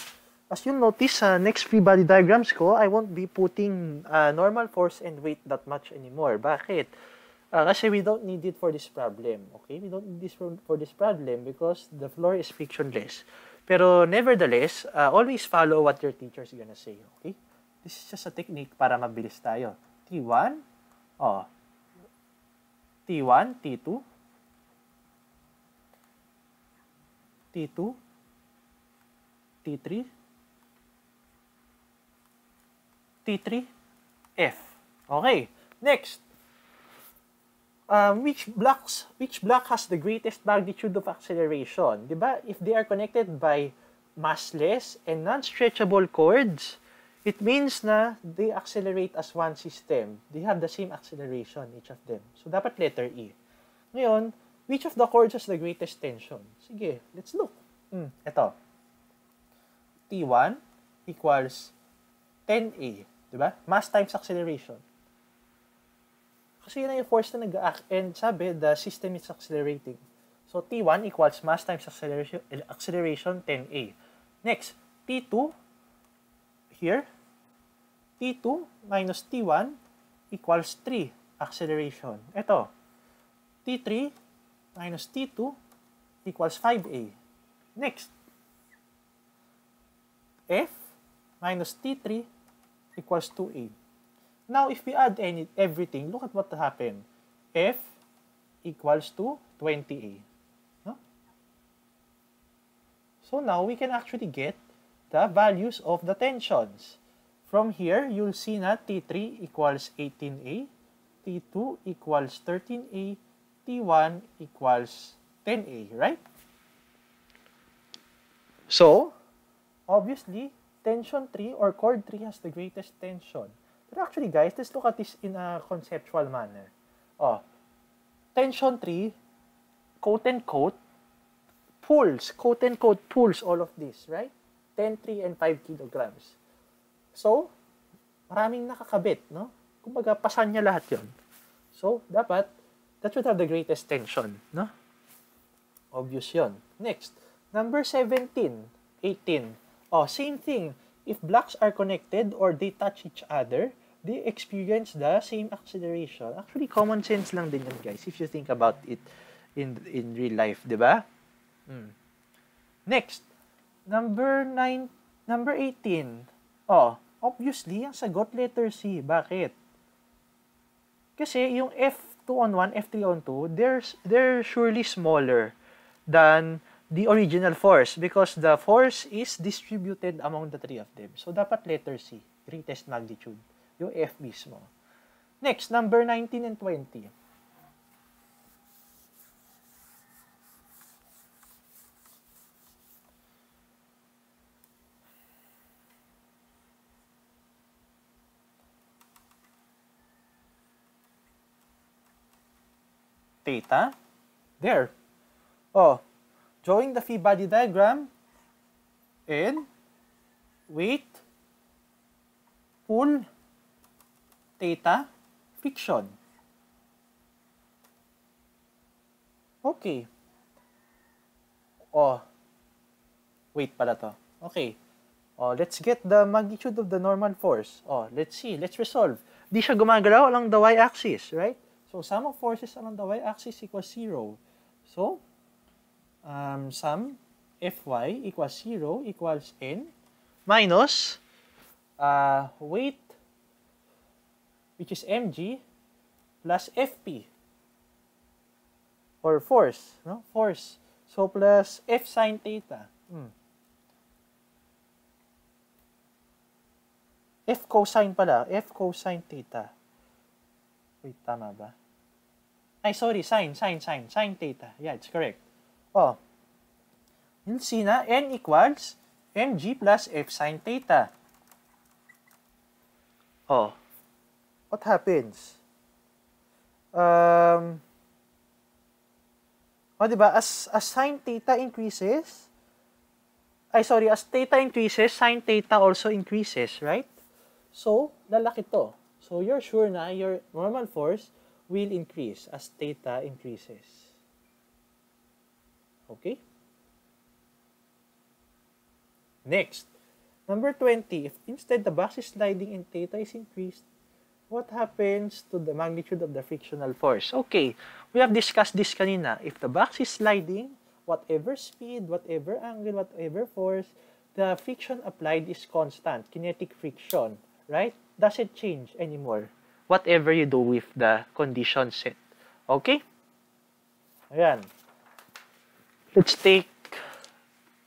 As you'll notice, next free body diagrams ko, I won't be putting normal force and weight that much anymore. Bakit? Kasi we don't need it for this problem. Okay? We don't need this for this problem because the floor is frictionless. Pero nevertheless, always follow what your teacher is gonna say. Okay? This is just a technique para mabilis tayo. T1, T1, T2, T2, T3, T3, F. Okay. Next. Which block has the greatest magnitude of acceleration? Diba? If they are connected by massless and non-stretchable cords, it means na they accelerate as one system. They have the same acceleration, each of them. So, dapat letter E. Ngayon, which of the cords has the greatest tension? Sige, let's look. Ito. T1 equals 10A. Diba? Mass times acceleration. Kasi yun yung force na nag-act. And sabi, the system is accelerating. So, T1 equals mass times acceleration 10A. Next, T2, here, T2 minus T1 equals 3 acceleration. Ito, T3 minus T2 equals 5A. Next, F minus T3 equals 2A. Now, if we add everything, look at what happened. F equals to 20A. Huh? So now, we can actually get the values of the tensions. From here, you'll see na T3 equals 18A, T2 equals 13A, T1 equals 10A, right? So, obviously, tension 3 or chord 3 has the greatest tension. But actually, guys, let's look at this in a conceptual manner. Tension 3, quote-unquote, pulls all of this, right? 10, 3, and 5 kilograms. So, maraming nakakabit, no? Kumbaga, pasan niya lahat yon. So, dapat, that should have the greatest tension, no? Obvious yon. Next, number 17, 18. Same thing. If blocks are connected or they touch each other, they experience the same acceleration. Actually, common sense lang din yun, guys, if you think about it in real life, di ba? Next, number 18. Obviously, ang sagot letter C. Bakit? Kasi yung F2 on 1, F3 on 2, they're surely smaller than the original force because the force is distributed among the three of them. So, dapat letter C, greatest magnitude. Yung F mismo. Next, number 19 and 20. Theta. There. Drawing the free body diagram and weight, pull, theta, friction. Okay. Wait pala to. Okay. Let's get the magnitude of the normal force. Let's see. Let's resolve. di siya gumagalaw along the y-axis, right? So, sum of forces along the y-axis equals 0. So, sum Fy equals 0 equals n minus weight, which is mg, plus Fp, or force, no? Force. So, plus F sine theta. F cosine pala. F cosine theta. Wait, tama ba? Ay, sorry. Sine theta. Yeah, it's correct. Oh. You'll see na, n equals mg plus F sine theta. Oh. What happens? Diba? As sine theta increases, as theta increases, sine theta also increases, right? So, lalaki to. So, you're sure na your normal force will increase as theta increases. Okay? Next, number 20. If instead the box is sliding and theta is increased, what happens to the magnitude of the frictional force? Okay, we have discussed this kanina. If the box is sliding, whatever speed, whatever angle, whatever force, the friction applied is constant, kinetic friction, right? Doesn't change anymore, whatever you do with the condition set. Okay? Ayan. Let's take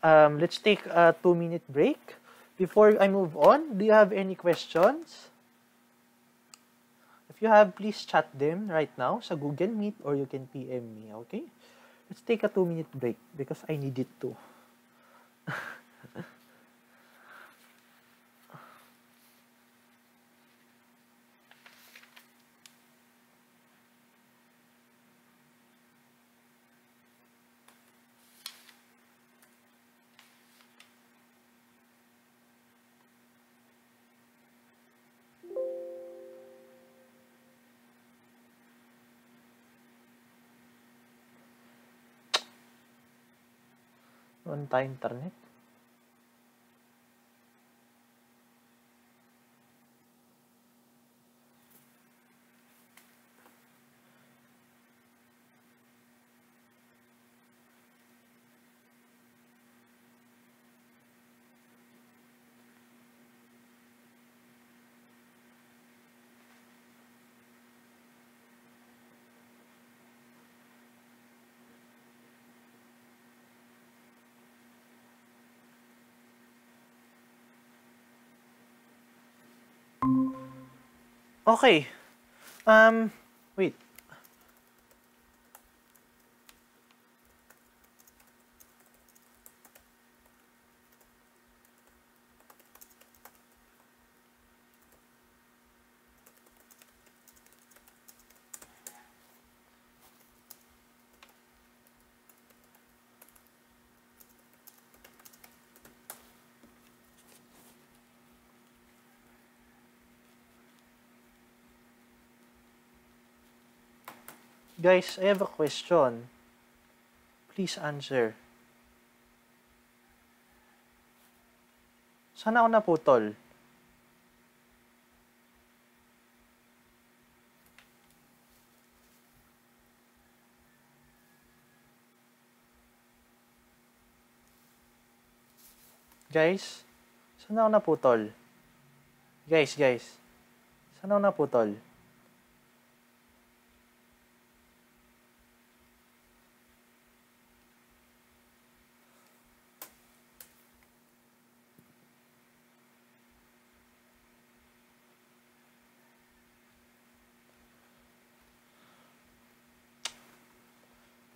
a 2-minute break. Before I move on, do you have any questions? If you have, please chat them right now sa Google Meet or you can PM me, okay? Let's take a 2-minute break because I need it too. On tayo internet. Okay. Wait. Guys, I have a question. Please answer. Saan ako naputol? Guys, saan ako naputol? Guys. Saan ako naputol?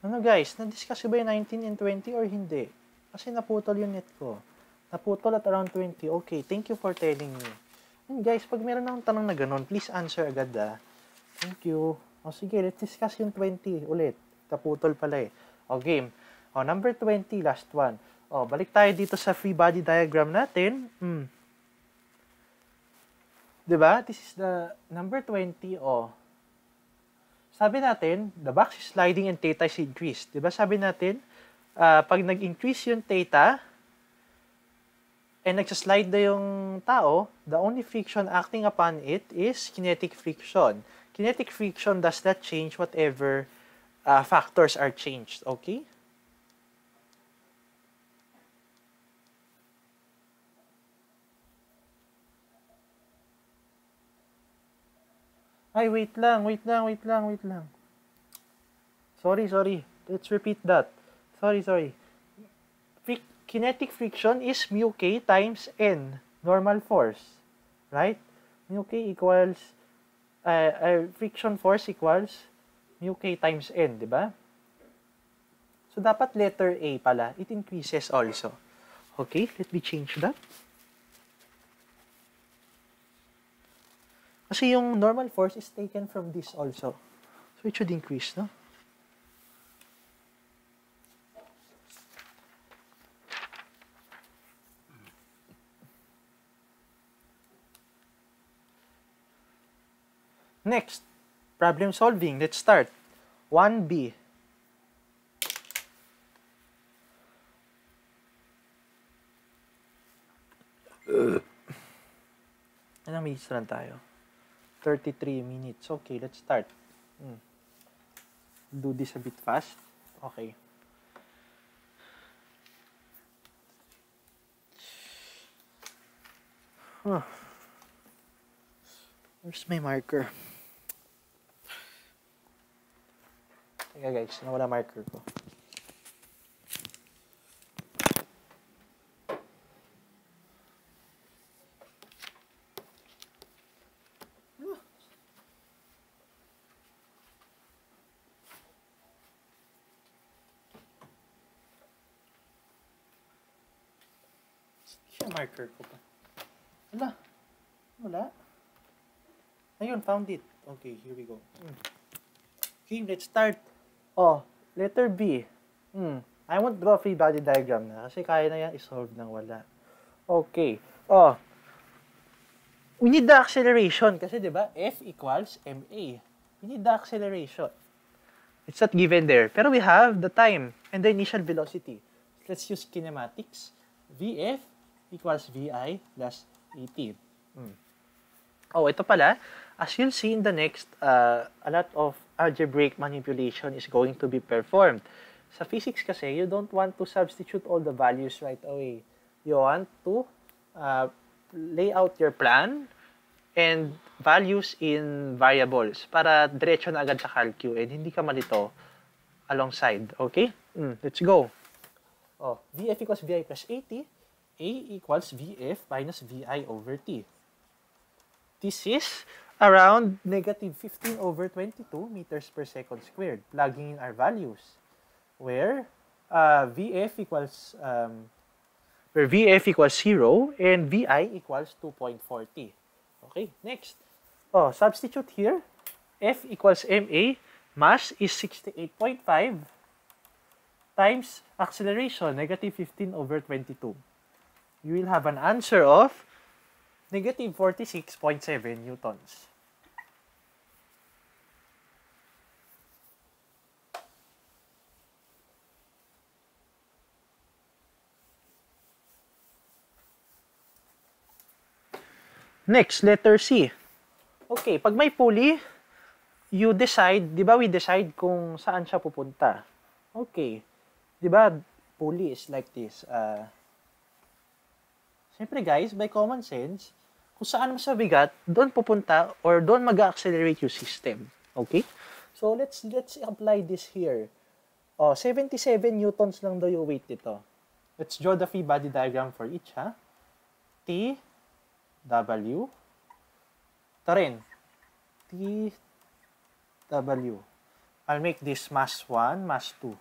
Ano guys, na-discuss ba yung 19 and 20 or hindi? Kasi naputol yung net ko. Naputol at around 20. Okay, thank you for telling me. And guys, pag meron akong tanong na ganun, please answer agad Thank you. O sige, let's discuss yung 20 ulit. Naputol pala eh. O game. O, number 20, last one. O, balik tayo dito sa free body diagram natin. Diba? This is the number 20. O, sabi natin, the box is sliding and theta is increased. Diba sabi natin, pag nag-increase yung theta, and nagsaslide na yung tao, the only friction acting upon it is kinetic friction. Kinetic friction does not change whatever factors are changed. Okay? Ay, wait lang. Sorry. Let's repeat that. Sorry. Kinetic friction is mu k times n, normal force. Right? Mu k equals, friction force equals mu k times n, di ba? So, dapat letter A pala. It increases also. Okay, let me change that. Kasi yung normal force is taken from this also. So, it should increase, no? Next, problem solving. Let's start. 1B. Anong minutes lang tayo? 33 minutes. Okay, let's start. Do this a bit fast. Okay. Where's my marker? Teka guys, nawala marker ko. Marker ko pa. Wala. Ayun, found it. Okay, here we go. Okay, let's start. Letter B. I won't draw free body diagram na kasi kaya na yan isolve ng wala. Okay. We need the acceleration kasi 'di ba? F equals ma. We need the acceleration. It's not given there. Pero we have the time and the initial velocity. Let's use kinematics. Vf equals Vi plus Et. Ito pala. As you'll see in the next, a lot of algebraic manipulation is going to be performed. Sa physics kasi, you don't want to substitute all the values right away. You want to lay out your plan and values in variables para diretso na agad sa calcu and hindi ka malito alongside. Okay? Let's go. Vf equals Vi plus At. A equals Vf minus Vi over T. This is around negative 15 over 22 meters per second squared, plugging in our values, where Vf equals 0 and Vi equals 2.40. Okay, next. Substitute here. F equals ma. Mass is 68.5 times acceleration, negative 15 over 22. You will have an answer of negative 46.7 newtons. Next, letter C. Okay, pag may pulley, you decide, di ba we decide kung saan siya pupunta. Okay, di ba pulley is like this. Siyempre guys, by common sense, kung saan mas mabigat, doon pupunta or doon mag-accelerate yung system. Okay? So, let's apply this here. 77 newtons lang daw yung weight nito. Let's draw the free body diagram for each, ha? T, W, ito rin. T, W. I'll make this mass 1, mass 2.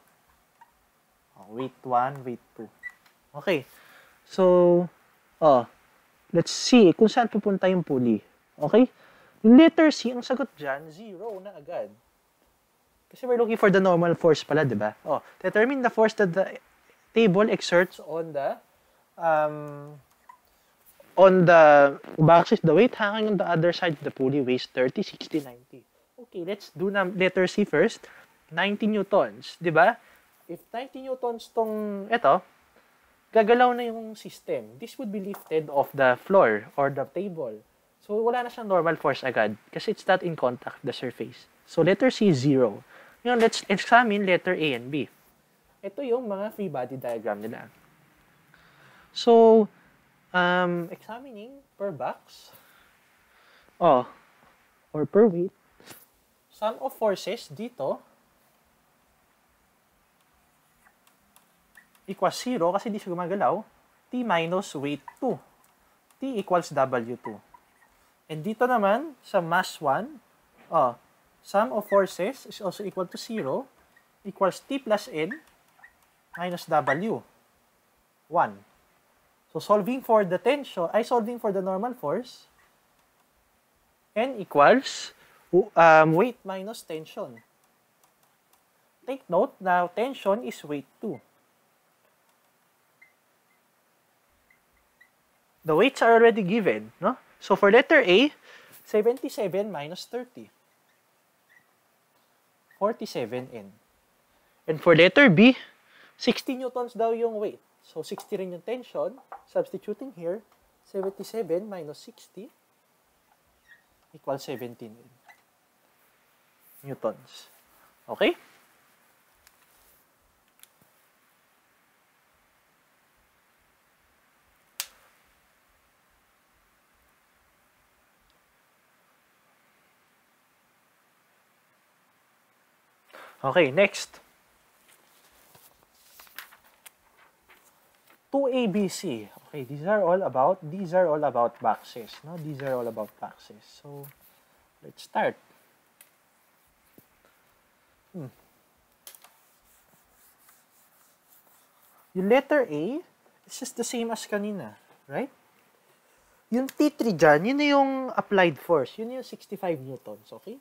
Weight 1, weight 2. Okay. So, let's see kung saan pupunta yung pulley. Okay? Letter C, ang sagot dyan, 0 na agad. Kasi we're looking for the normal force pala, di ba? Determine the force that the table exerts on the axis. The weight hanging on the other side of the pulley weighs 30, 60, 90. Okay, let's do letter C first. 90 newtons, di ba? If 90 newtons tong, gagalaw na yung system. This would be lifted off the floor or the table. So, wala na siyang normal force agad kasi it's not in contact with the surface. So, letter C is 0. Ngayon, let's examine letter A and B. Ito yung mga free body diagram nila. So, examining per box, or per weight, sum of forces dito equals 0 kasi di siya gumagalaw, T minus weight 2. T equals W2. And dito naman, sa mass 1, sum of forces is also equal to 0 equals T plus N minus W. 1. So, solving for the tension, solving for the normal force, N equals weight minus tension. Take note, now tension is weight 2. The weights are already given, no? So, for letter A, 77 minus 30. 47 N. And for letter B, 60 newtons daw yung weight. So, 60 rin yung tension. Substituting here, 77 minus 60 equals 17 newtons. Okay? Okay, next. 2ABC. Okay, these are all about boxes. No? These are all about boxes. So, let's start. Yung letter A is just the same as kanina, right? Yung T3 dyan, yun na yung applied force. Yun yung 65 newtons, okay?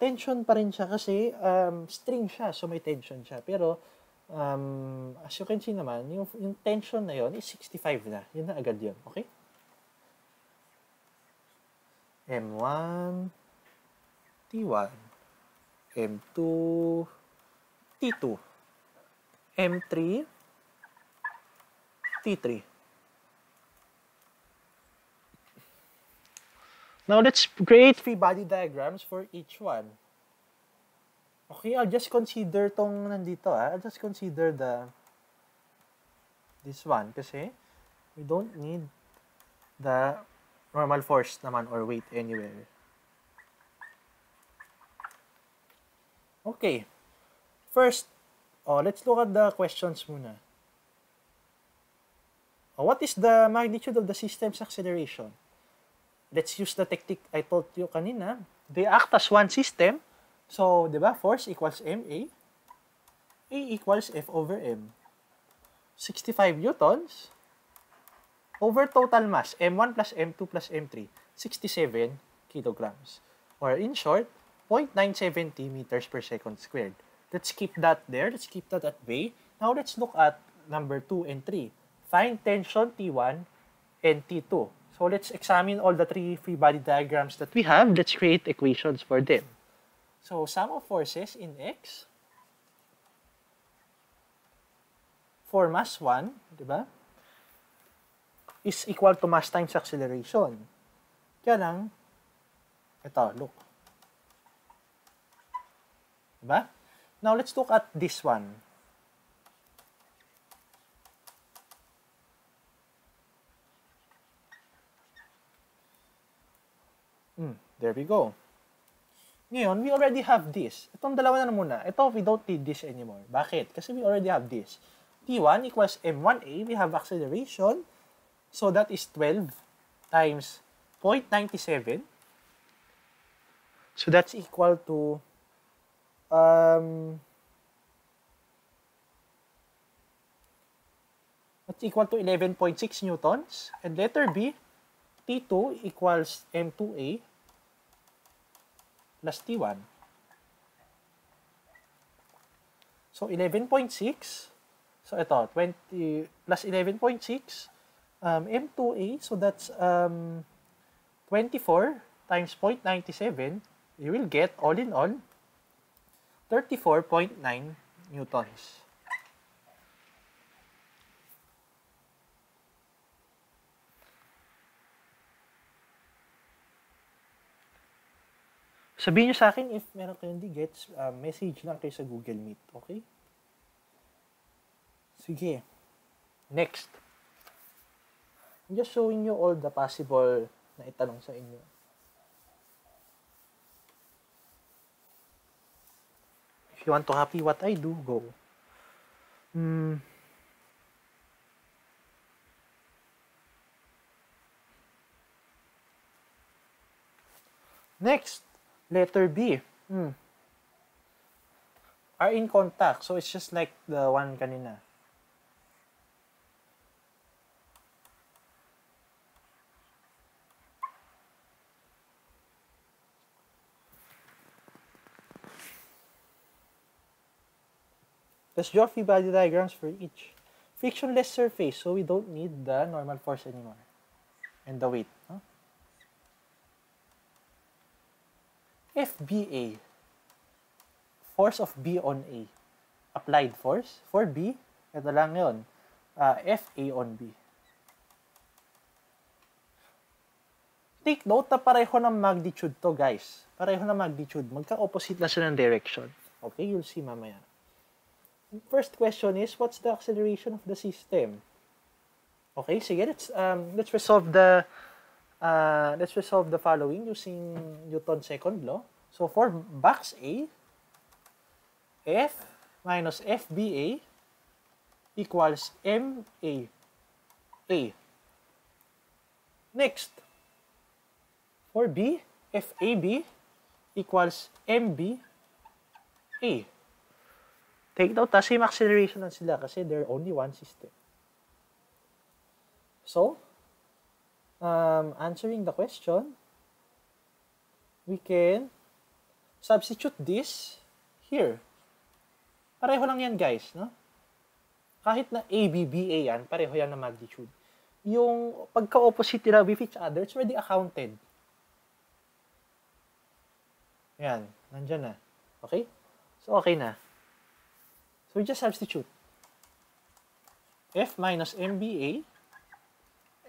Tension pa rin siya kasi string siya, so may tension siya. Pero, as you can see naman, yung tension na yun is 65 na. Yun na agad yun, okay? M1, T1, M2, T2, M3, T3. Now, let's create free body diagrams for each one. Okay, I'll just consider tong nandito. I'll just consider this one kasi we don't need the normal force naman or weight anywhere. Okay. First, let's look at the questions muna. What is the magnitude of the system's acceleration? Let's use the technique I told you kanina. They act as one system. So, di ba? Force equals MA. A equals F over M. 65 newtons over total mass. M1 plus M2 plus M3. 67 kilograms. Or in short, 0.970 meters per second squared. Let's keep that there. Let's keep that at bay. Now, let's look at number 2 and 3. Find tension T1 and T2. So, let's examine all the three free body diagrams that we have. Let's create equations for them. So, sum of forces in X for mass 1, di ba, is equal to mass times acceleration. Kaya lang, ito, look. Di ba? Now, let's look at this one. There we go. Ngayon, we already have this. Itong dalawa na muna. Ito, we don't need this anymore. Bakit? Kasi we already have this. T1 equals M1A. We have acceleration. So, that is 12 times 0.97. So, that's equal to that's equal to 11.6 newtons. And letter B, T2 equals M2A plus T1. So, 11.6. So, ito, 20 plus 11.6. M2A, so that's 24 times 0.97. You will get, all in all, 34.9 newtons. Sabihin nyo sa akin if meron kayong hindi gets, message lang kayo sa Google Meet, okay? Sige. Next. I'm just showing you all the possible na itanong sa inyo. If you want to copy what I do, go. Next, letter B. Are in contact. So, it's just like the one kanina. Let's draw free body diagrams for each. Frictionless surface, so we don't need the normal force anymore. And the weight. Huh? FBA. Force of B on A. Applied force. For B, ito lang yun. FA on B. Take note na pareho ng magnitude to, guys. Pareho ng magnitude. Magka-opposite na sila ng direction. Okay, you'll see mamaya. First question is, what's the acceleration of the system? Okay, sige, let's resolve the following using Newton's second law. So for box A, F minus FBA equals MA. Next, for B, FAB equals MBA. Take note, same acceleration lang sila kasi they're only one system. So, answering the question, we can substitute this here. Pareho lang yan, guys, no? Kahit na ABBA yan, pareho yan na magnitude. Yung pagka-opposite nila with each other, it's already accounted. Yan, nandyan na. Okay? So, okay na. So, we just substitute. F minus MBA,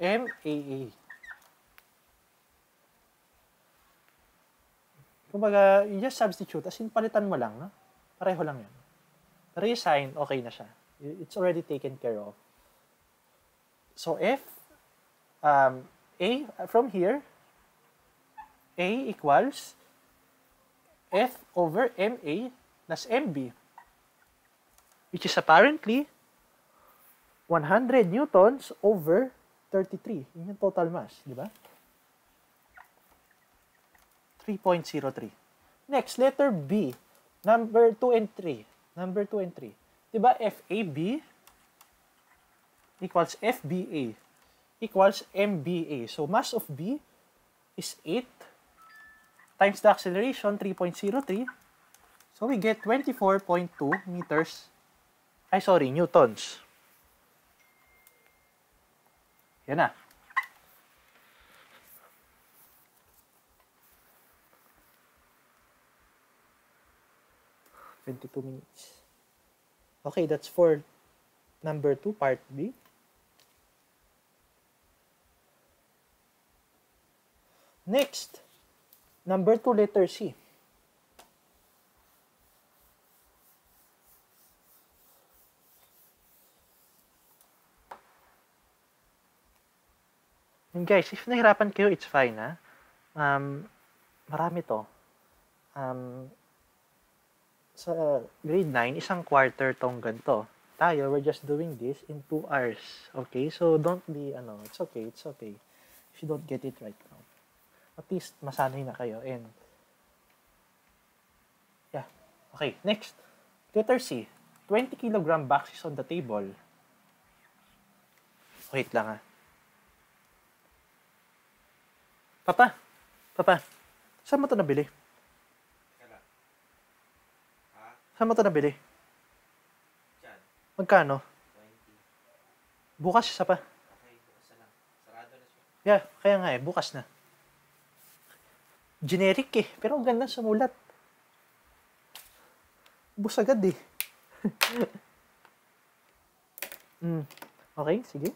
MAA. Kumbaga, you just substitute. As in, palitan mo lang, no? Pareho lang yan. Pero yung sign, okay na siya. It's already taken care of. So, F, A, from here, A equals F over MA plus MB. Which is apparently 100 newtons over 33. Yun yung total mass, di ba? 3.03. Next, letter B. Number 2 and 3. Number 2 and 3. Di ba FAB equals FBA equals MBA. So, mass of B is 8 times the acceleration, 3.03. So, we get 24.2 meters. Newtons. Yan na. minutes. Okay, that's for number 2, part B. Next, number 2, letter C. And guys, if nahirapan kayo, it's fine, ha? Marami to. Sa grade 9, isang quarter tong ganito. Tayo, we're just doing this in 2 hours. Okay? So, don't be, it's okay, it's okay. If you don't get it right now. At least, masanay na kayo. And, yeah. Okay, next. Letter C. 20 kilogram box is on the table. Wait lang, ha? Papa, saan mo ito nabili? Saan mo ito nabili? Magkano? 20. Bukas isa pa. Okay, bukas na lang. Sarado na siya. Yeah, kaya nga bukas na. Generic pero ang ganda sumulat. Bus agad Okay, sige.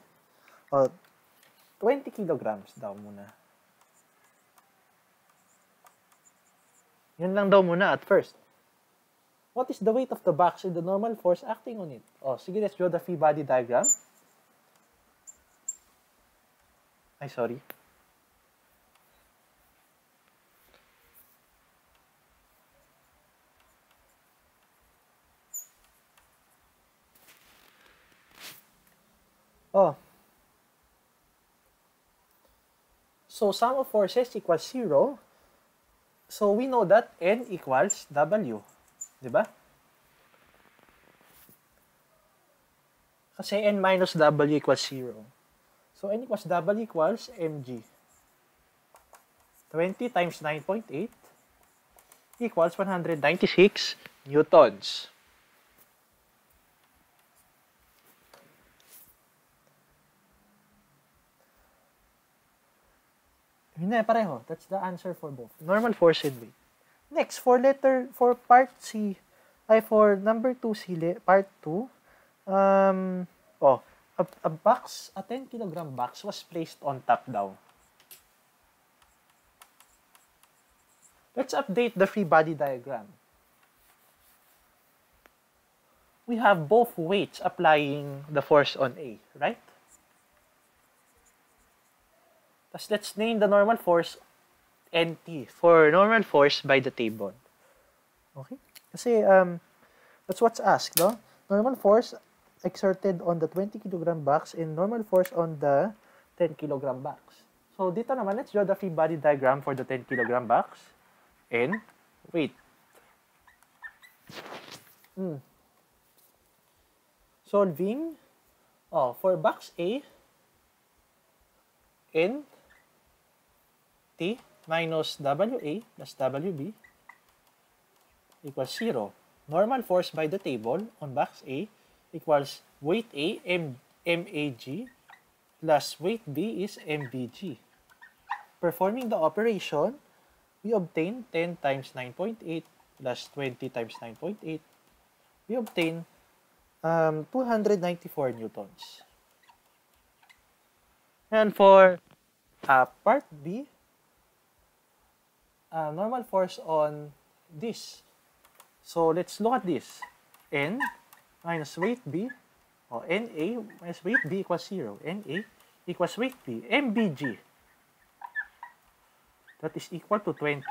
20 kilograms daw muna. Yun lang daw muna at first. What is the weight of the box and the normal force acting on it? Oh, sige, let's draw the free body diagram. Ay, sorry. Oh. So, sum of forces equals 0. So, we know that N equals W. Diba? Kasi N minus W equals 0. So, N equals W equals mg. 20 times 9.8 equals 196 newtons. Hindi, pareho. That's the answer for both. Normal force and weight. Next, for part C, for number 2 C, part 2, a box, a 10 kilogram box was placed on top down. Let's update the free body diagram. We have both weights applying the force on A, right? Let's name the normal force NT for normal force by the table. Okay? Kasi that's what's asked, no? Normal force exerted on the 20 kilogram box and normal force on the 10 kilogram box. So dito naman, let's draw the free body diagram for the 10 kilogram box and weight. Solving for box A, N T minus WA plus WB equals 0. Normal force by the table on box A equals weight A, MAG, plus weight B is MBG. Performing the operation, we obtain 10 times 9.8 plus 20 times 9.8. We obtain 294 newtons. And for part B, normal force on this. So let's look at this. N minus weight B, NA minus weight B equals 0. NA equals weight B. MBG, that is equal to 10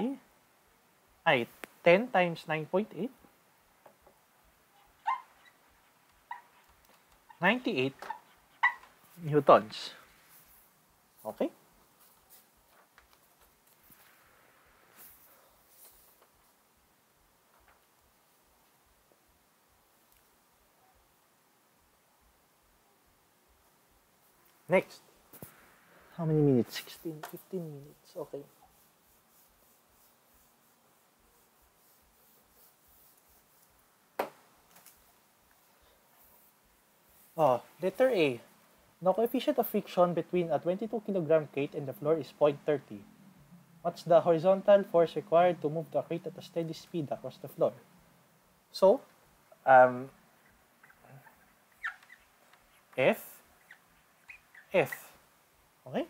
times 9.8. 98 newtons. Okay? Next. How many minutes? 15 minutes. Okay. Letter A. The coefficient of friction between a 22 kilogram crate and the floor is 0.30. What's the horizontal force required to move the crate at a steady speed across the floor? So, F. Okay?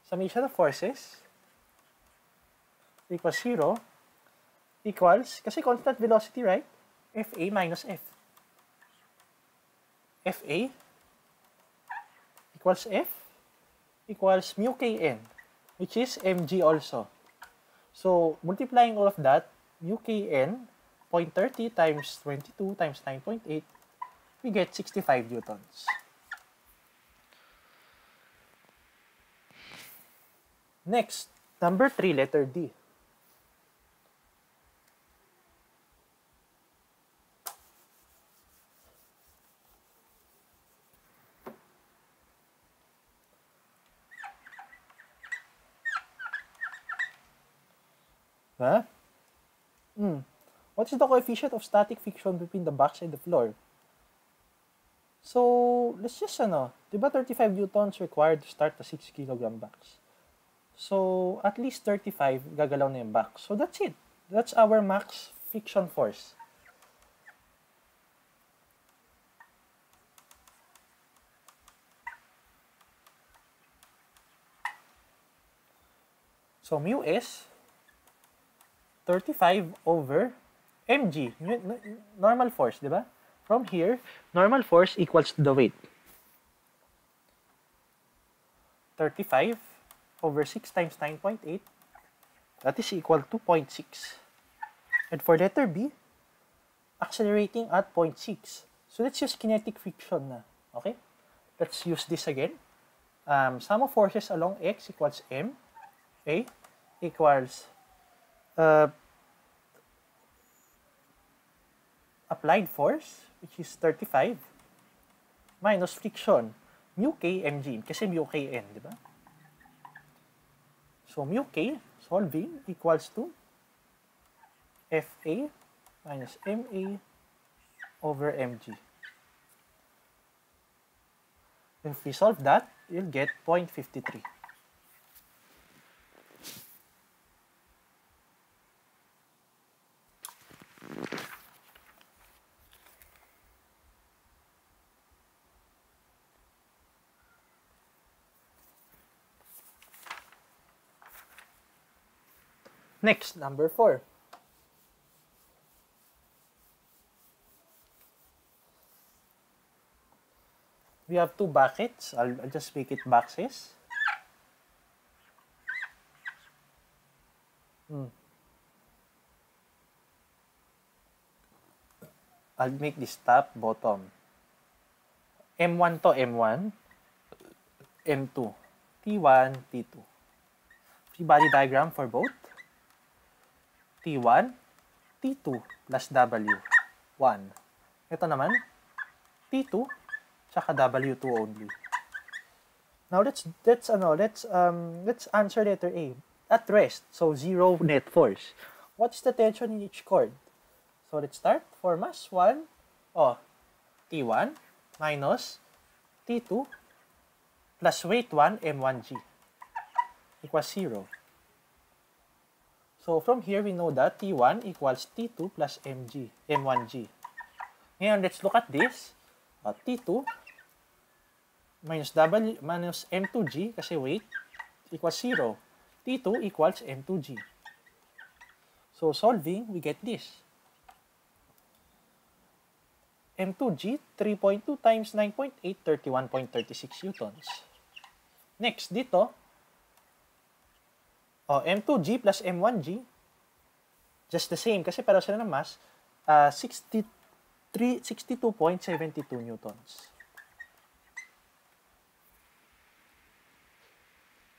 Summation of forces equals 0 equals, kasi constant velocity, right? FA minus F. FA equals F equals mu Kn, which is mg also. So, multiplying all of that, mu Kn, 0.30 times 22 times 9.8, we get 65 newtons. Next, number 3, letter D. What is the coefficient of static friction between the box and the floor? So, let's just, diba 35 newtons required to start the 6 kilogram box? So, at least 35 gagalaw na yung box. So, that's it. That's our max friction force. So, mu is 35 over mg, normal force, di ba? From here, normal force equals to the weight. 35 over 6 times 9.8, that is equal to 0.6. And for letter B, accelerating at 0.6. So let's use kinetic friction na. Okay? Let's use this again. Sum of forces along x equals m. A equals applied force, which is 35, minus friction, mu k mg, kasi mu k n, di ba? So, mu k, solving, equals to Fa minus ma over mg. If we solve that, you'll get 0.53. Next, number 4. We have 2 buckets. I'll just make it boxes. I'll make this top, bottom. M1 to M1, M2, T1, T2. Free body diagram for both. T1, T2 plus W, 1. Ito naman, T2, tsaka W2 only. Now let's answer letter A. At rest, so 0 net force. What's the tension in each cord? So let's start. For mass 1, T1 minus T2 plus weight 1 M1G equals 0. So from here, we know that T1 equals T2 plus M1G. Ngayon, let's look at this. T2 minus M2G, kasi weight, equals 0. T2 equals M2G. So solving, we get this. M2G, 3.2 times 9.8, 31.36 newtons. Next, dito, M2G plus M1G, just the same, kasi pareho sila ng mass, 62.72 newtons.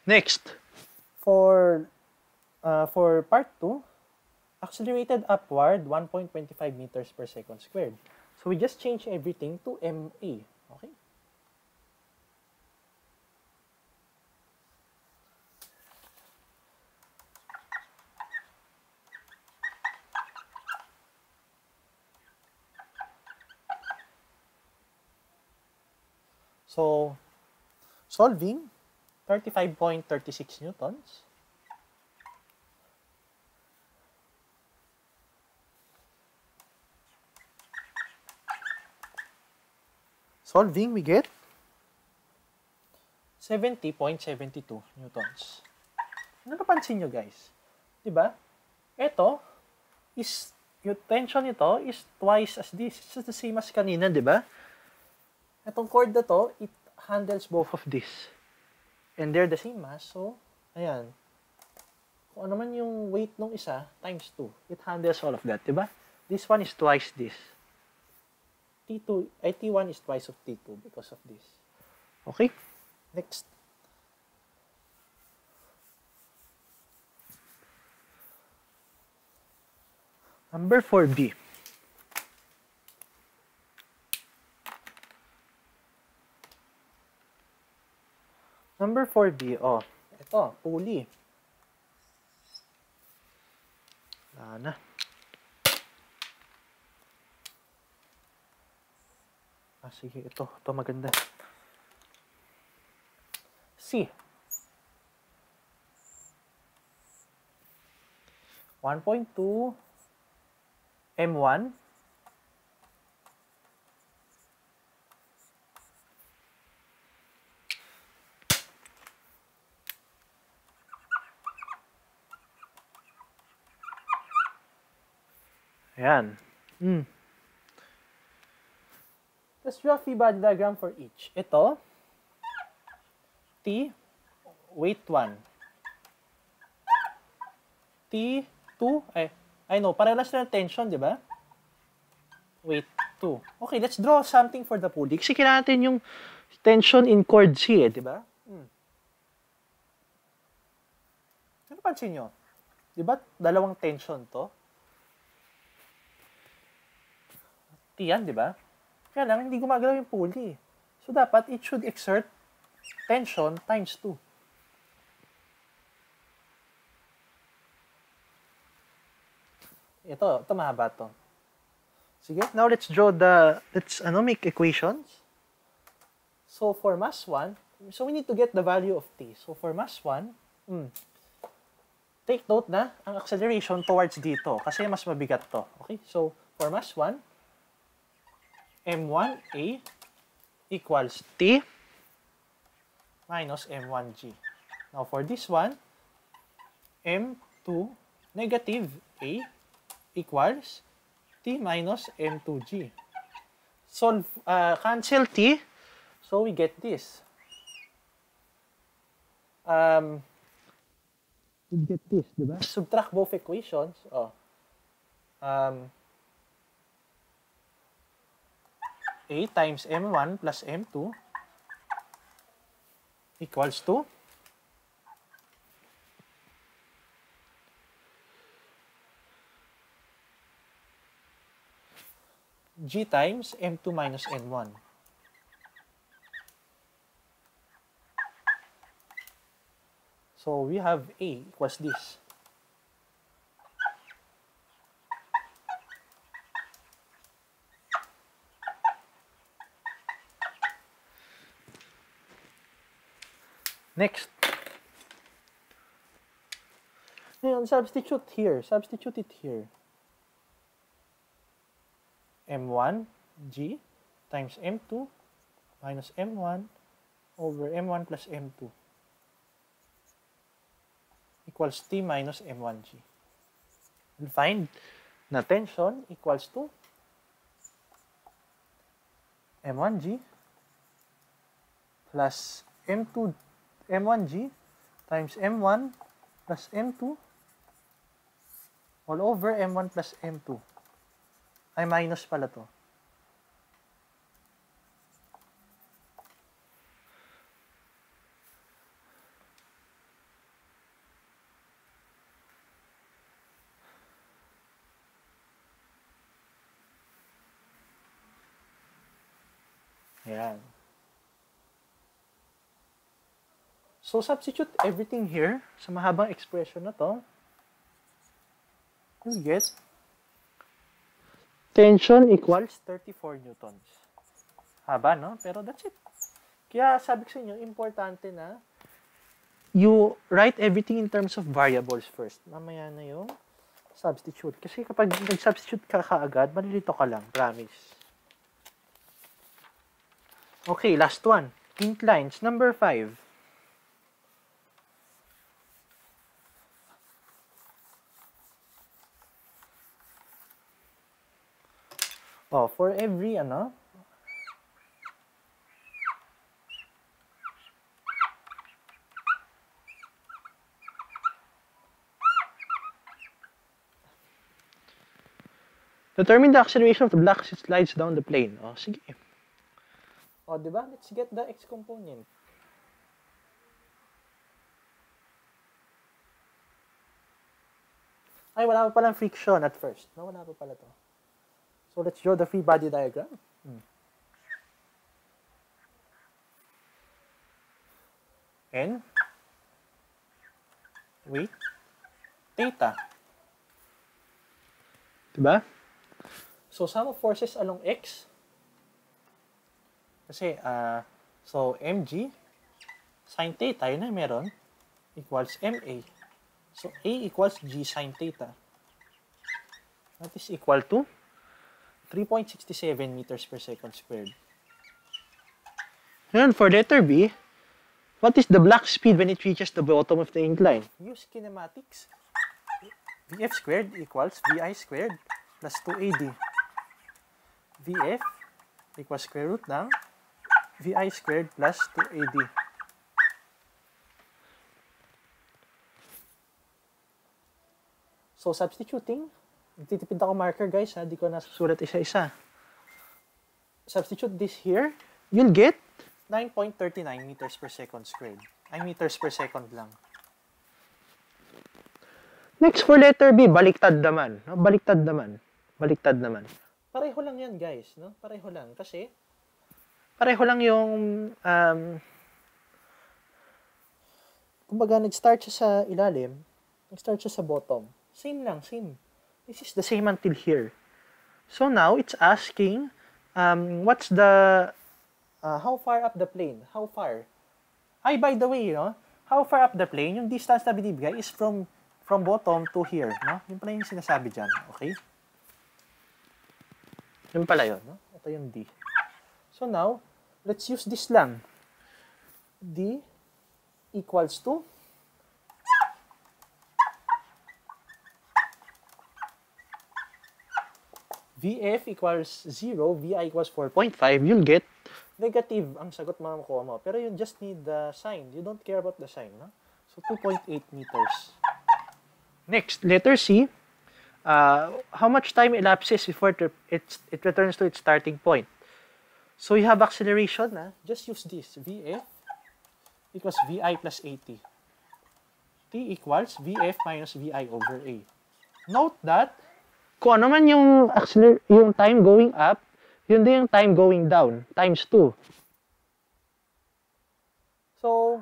Next, for part 2, accelerated upward 1.25 meters per second squared. So we just change everything to MA, okay? So, solving, 35.36 newtons. Solving, we get 70.72 newtons. Ano napansin nyo, guys? Diba? Ito is, yung tension nito is twice as this. It's the same as kanina, diba? Itong cord na to, it handles both of this. And they're the same mass, so, ayan. Kung ano man yung weight ng isa, times 2. It handles all of that, diba? This one is twice this. T1 is twice of T2 because of this. Okay? Next. Number 4B. Number 4B, ito, pulley. Wala na. Sige, ito maganda. C. 1.2 M1 1.2 Ayan. Let's draw a free body diagram for each. Ito, T, weight 1. T2, I know, parehas na tension, di ba? Weight 2. Okay, let's draw something for the pulley. Kasi kailangan natin yung tension in chord C, di ba? Ano pansin nyo? Di ba dalawang tension to? T yan, di ba? Kaya lang, hindi gumagalaw yung pulley. So, dapat it should exert tension times 2. Ito mahaba to. Sige, now let's draw let's make equations. So, for mass 1, so we need to get the value of T. So, for mass 1, take note na ang acceleration towards dito kasi mas mabigat to. Okay, so, for mass 1, M1A equals T minus M1G. Now, for this one, M2 negative A equals T minus M2G. Solve, cancel T, so we get this. We get this, diba? Subtract both equations. A times M1 plus M2 equals to G times M2 minus N1. So we have A equals this. Next. Ngayon, substitute it here. M1 G times M2 minus M1 over M1 plus M2 equals T minus M1G. We'll find na tension equals to M1G plus M1G times M1 plus M2 all over M1 plus M2. Ay, minus pala to. Ayan. So, substitute everything here sa mahabang expression na to. We'll get tension equals 34 newtons. Haba, no? Pero that's it. Kaya sabi ko sa inyo, importante na you write everything in terms of variables first. Mamaya na yung substitute. Kasi kapag nag-substitute ka kaagad, malilito ka lang. Promise. Okay, last one. Inclines. Number 5. Oh, for every, determine the acceleration of the block as it slides down the plane. Oh, sige. Oh, diba? Let's get the x component. Ay, wala pa palang friction at first. No, wala pa pala to. So, let's draw the free body diagram. N, weight, theta. Diba? So, sum of forces along x. Kasi, so, mg, sin theta, yun na meron, equals ma. So, a equals g sin theta. That is equal to 3.67 meters per second squared. And for letter B, what is the block speed when it reaches the bottom of the incline? Use kinematics. Vf squared equals Vi squared plus 2AD. VF equals square root ng VI squared plus 2AD. So, substituting, titipid ako marker guys ha, di ko nasusulat isa-isa. Substitute this here, you'll get 9.39 meters per second squared. Ay, meters per second lang. Next for letter B, baliktad naman. No? Baliktad naman. Baliktad naman. Pareho lang yan guys. No? Pareho lang. Kasi, pareho lang yung, kumbaga, nag-start siya sa ilalim, nag-start siya sa bottom. Same lang, same. This is the same until here. So now, it's asking, what's the, how far up the plane? How far? Ay, by the way, no? How far up the plane? Yung distance na binibigay is from bottom to here, no? Yun pala yung sinasabi dyan, okay? Yun pala yun, no? Ito yung D. So now, let's use this lang. D equals to VF equals 0, VI equals 4.5, you'll get negative ang sagot makukuha mo. Pero you just need the sign. You don't care about the sign, no? So, 2.8 meters. Next, letter C. How much time elapses before it returns to its starting point? So, you have acceleration, na? Just use this. VF equals VI plus AT. T equals VF minus VI over A. Note that kung ano man yung time going up, yun din yung time going down, times 2. So,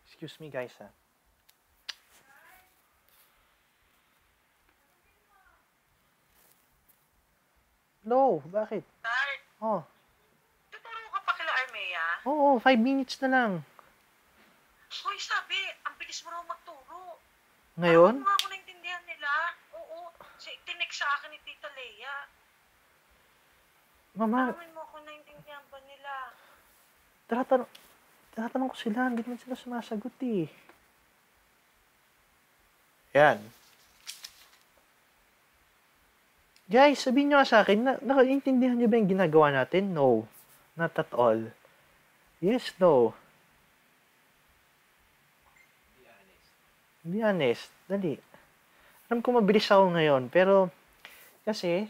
excuse me guys ha. Hello, bakit? Start. Oh. Tuturo ka pa kila Armea? Oo, 5 minutes na lang. Hoy, sabi, ang bilis mo raw magturo. Ngayon? Parang ako naintindihan nila. Oo, tinext sa akin ni Tita Leia. Mama, Parang mo ako naintindihan ba nila? tinatanong ko sila, hindi naman sila sumasagot eh. Yan. Guys, sabihin nyo sa akin, nakaintindihan nyo ba yung ginagawa natin? No. Not at all. Yes, no. Be honest. Dali. Alam ko mabilis ako ngayon, pero kasi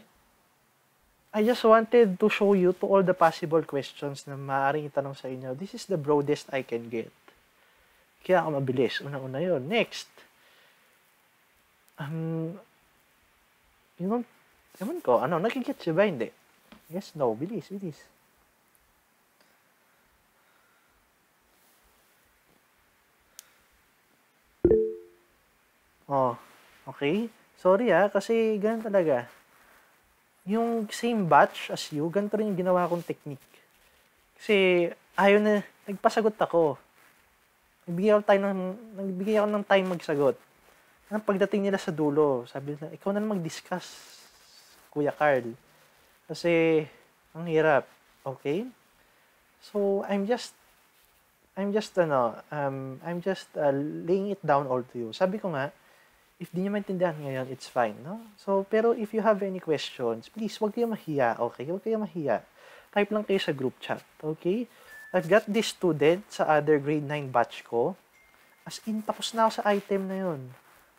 I just wanted to show you to all the possible questions na maaaring itanong sa inyo. This is the broadest I can get. Kaya ako mabilis. Una-una yun. Next. Ewan ko, nakikit siya ba? Hindi. Yes, no. Bilis, bilis. Oh, okay. Sorry kasi ganun talaga. Yung same batch as you, ganito rin yung ginawa kong technique. Kasi nagpasagot ako. Nagbigay ako ng time magsagot. Pagdating nila sa dulo, sabi nila, ikaw na mag-discuss, Kuya Karl. Kasi, ang hirap. Okay? So, I'm just laying it down all to you. Sabi ko nga, if di nyo maintindihan ngayon, it's fine, no? So, pero if you have any questions, please, huwag kayo mahiya, okay? Huwag kayo mahiya. Type lang kayo sa group chat, okay? I've got this student sa other grade 9 batch ko. As in, tapos na ako sa item na yun.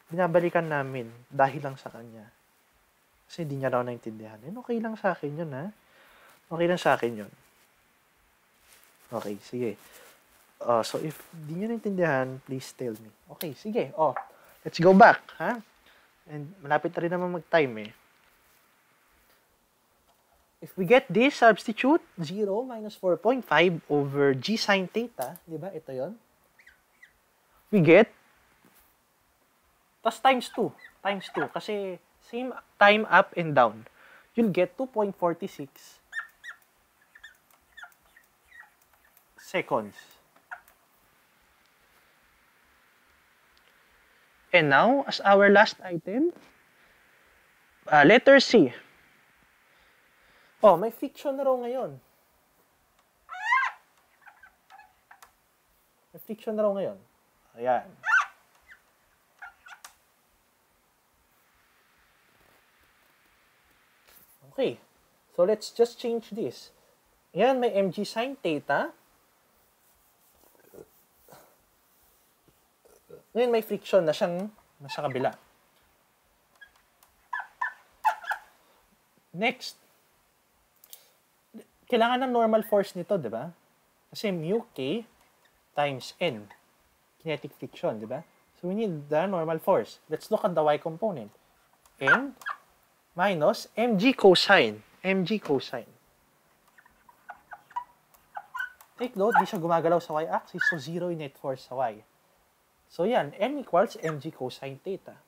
Binabalikan namin dahil lang sa kanya. Kasi hindi niya raw naintindihan. And okay lang sa akin yun, ha? Okay lang sa akin yun. Okay, sige. So, if di nyo naintindihan, please tell me. Okay, sige. Let's go back, ha? And malapit na rin naman mag-time, eh. If we get this, substitute 0 minus 4.5 over g sine theta, di ba? Ito yon. We get, tas times 2. Times 2. Kasi same time up and down. You'll get 2.46 seconds. And now, as our last item, letter C. May friction na raw ngayon. May friction na raw ngayon. Ayan. Okay. So, let's just change this. Yan, may mg sine theta. Ngayon, may friction na siyang nasa kabila. Next. Kailangan ng normal force nito, di ba? Kasi mu k times n. Kinetic friction, di ba? So, we need the normal force. Let's look at the y component. N minus mg cosine. Mg cosine. Take note, di siya gumagalaw sa y-axis, so 0 yung net force sa y. So, yan. N equals mg cosine theta.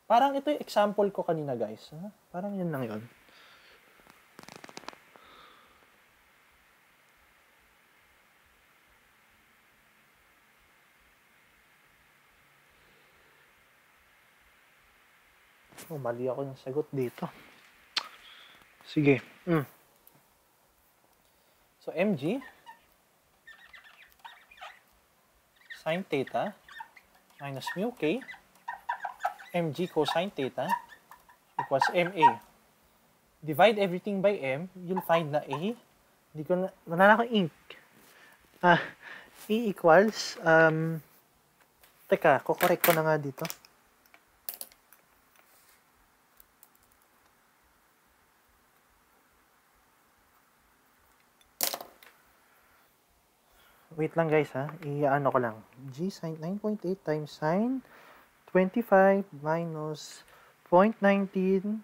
Parang ito yung example ko kanina, guys. Ha? Parang yun lang yun. Oh, mali ako yung sagot dito. Sige. So, mg sine theta minus mu k mg cosine theta equals ma. Divide everything by m, you'll find na a, hindi ko na, wala na akong ink. E equals, teka, kukorek ko na nga dito. Wait lang guys ha, i-ano ko lang. G sine 9.8 times sine 25 minus 0.19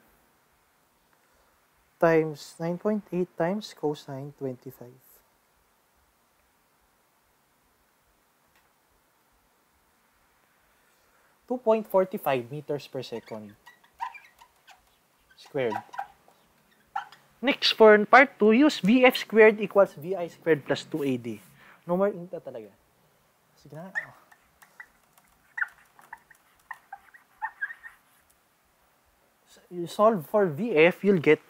times 9.8 times cosine 25. 2.45 meters per second squared. Next, for part 2, use VF squared equals VI squared plus 2AD. No more ink na talaga. Sige na. You solve for VF, you'll get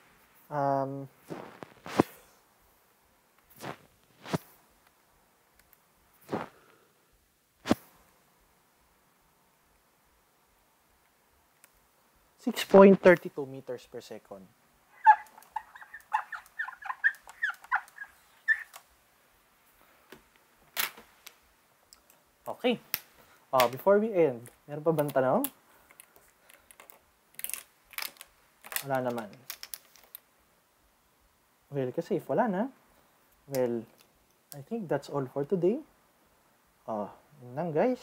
6.32 meters per second. Okay. Before we end, meron pa bang tanong? Wala naman. Well, kasi if wala na, well, I think that's all for today. Yun lang guys.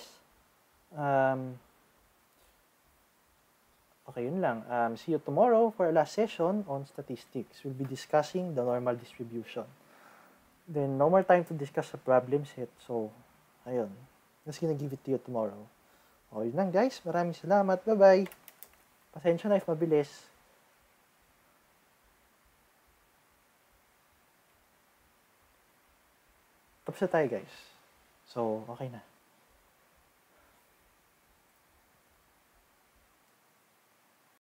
Okay, yun lang. See you tomorrow for a last session on statistics. We'll be discussing the normal distribution. Then, no more time to discuss the problem set. So, ayun. Just gonna give it to you tomorrow. Yun lang guys. Maraming salamat. Bye-bye. Pasensya na if mabilis. Tapos na tayo guys. So, okay na.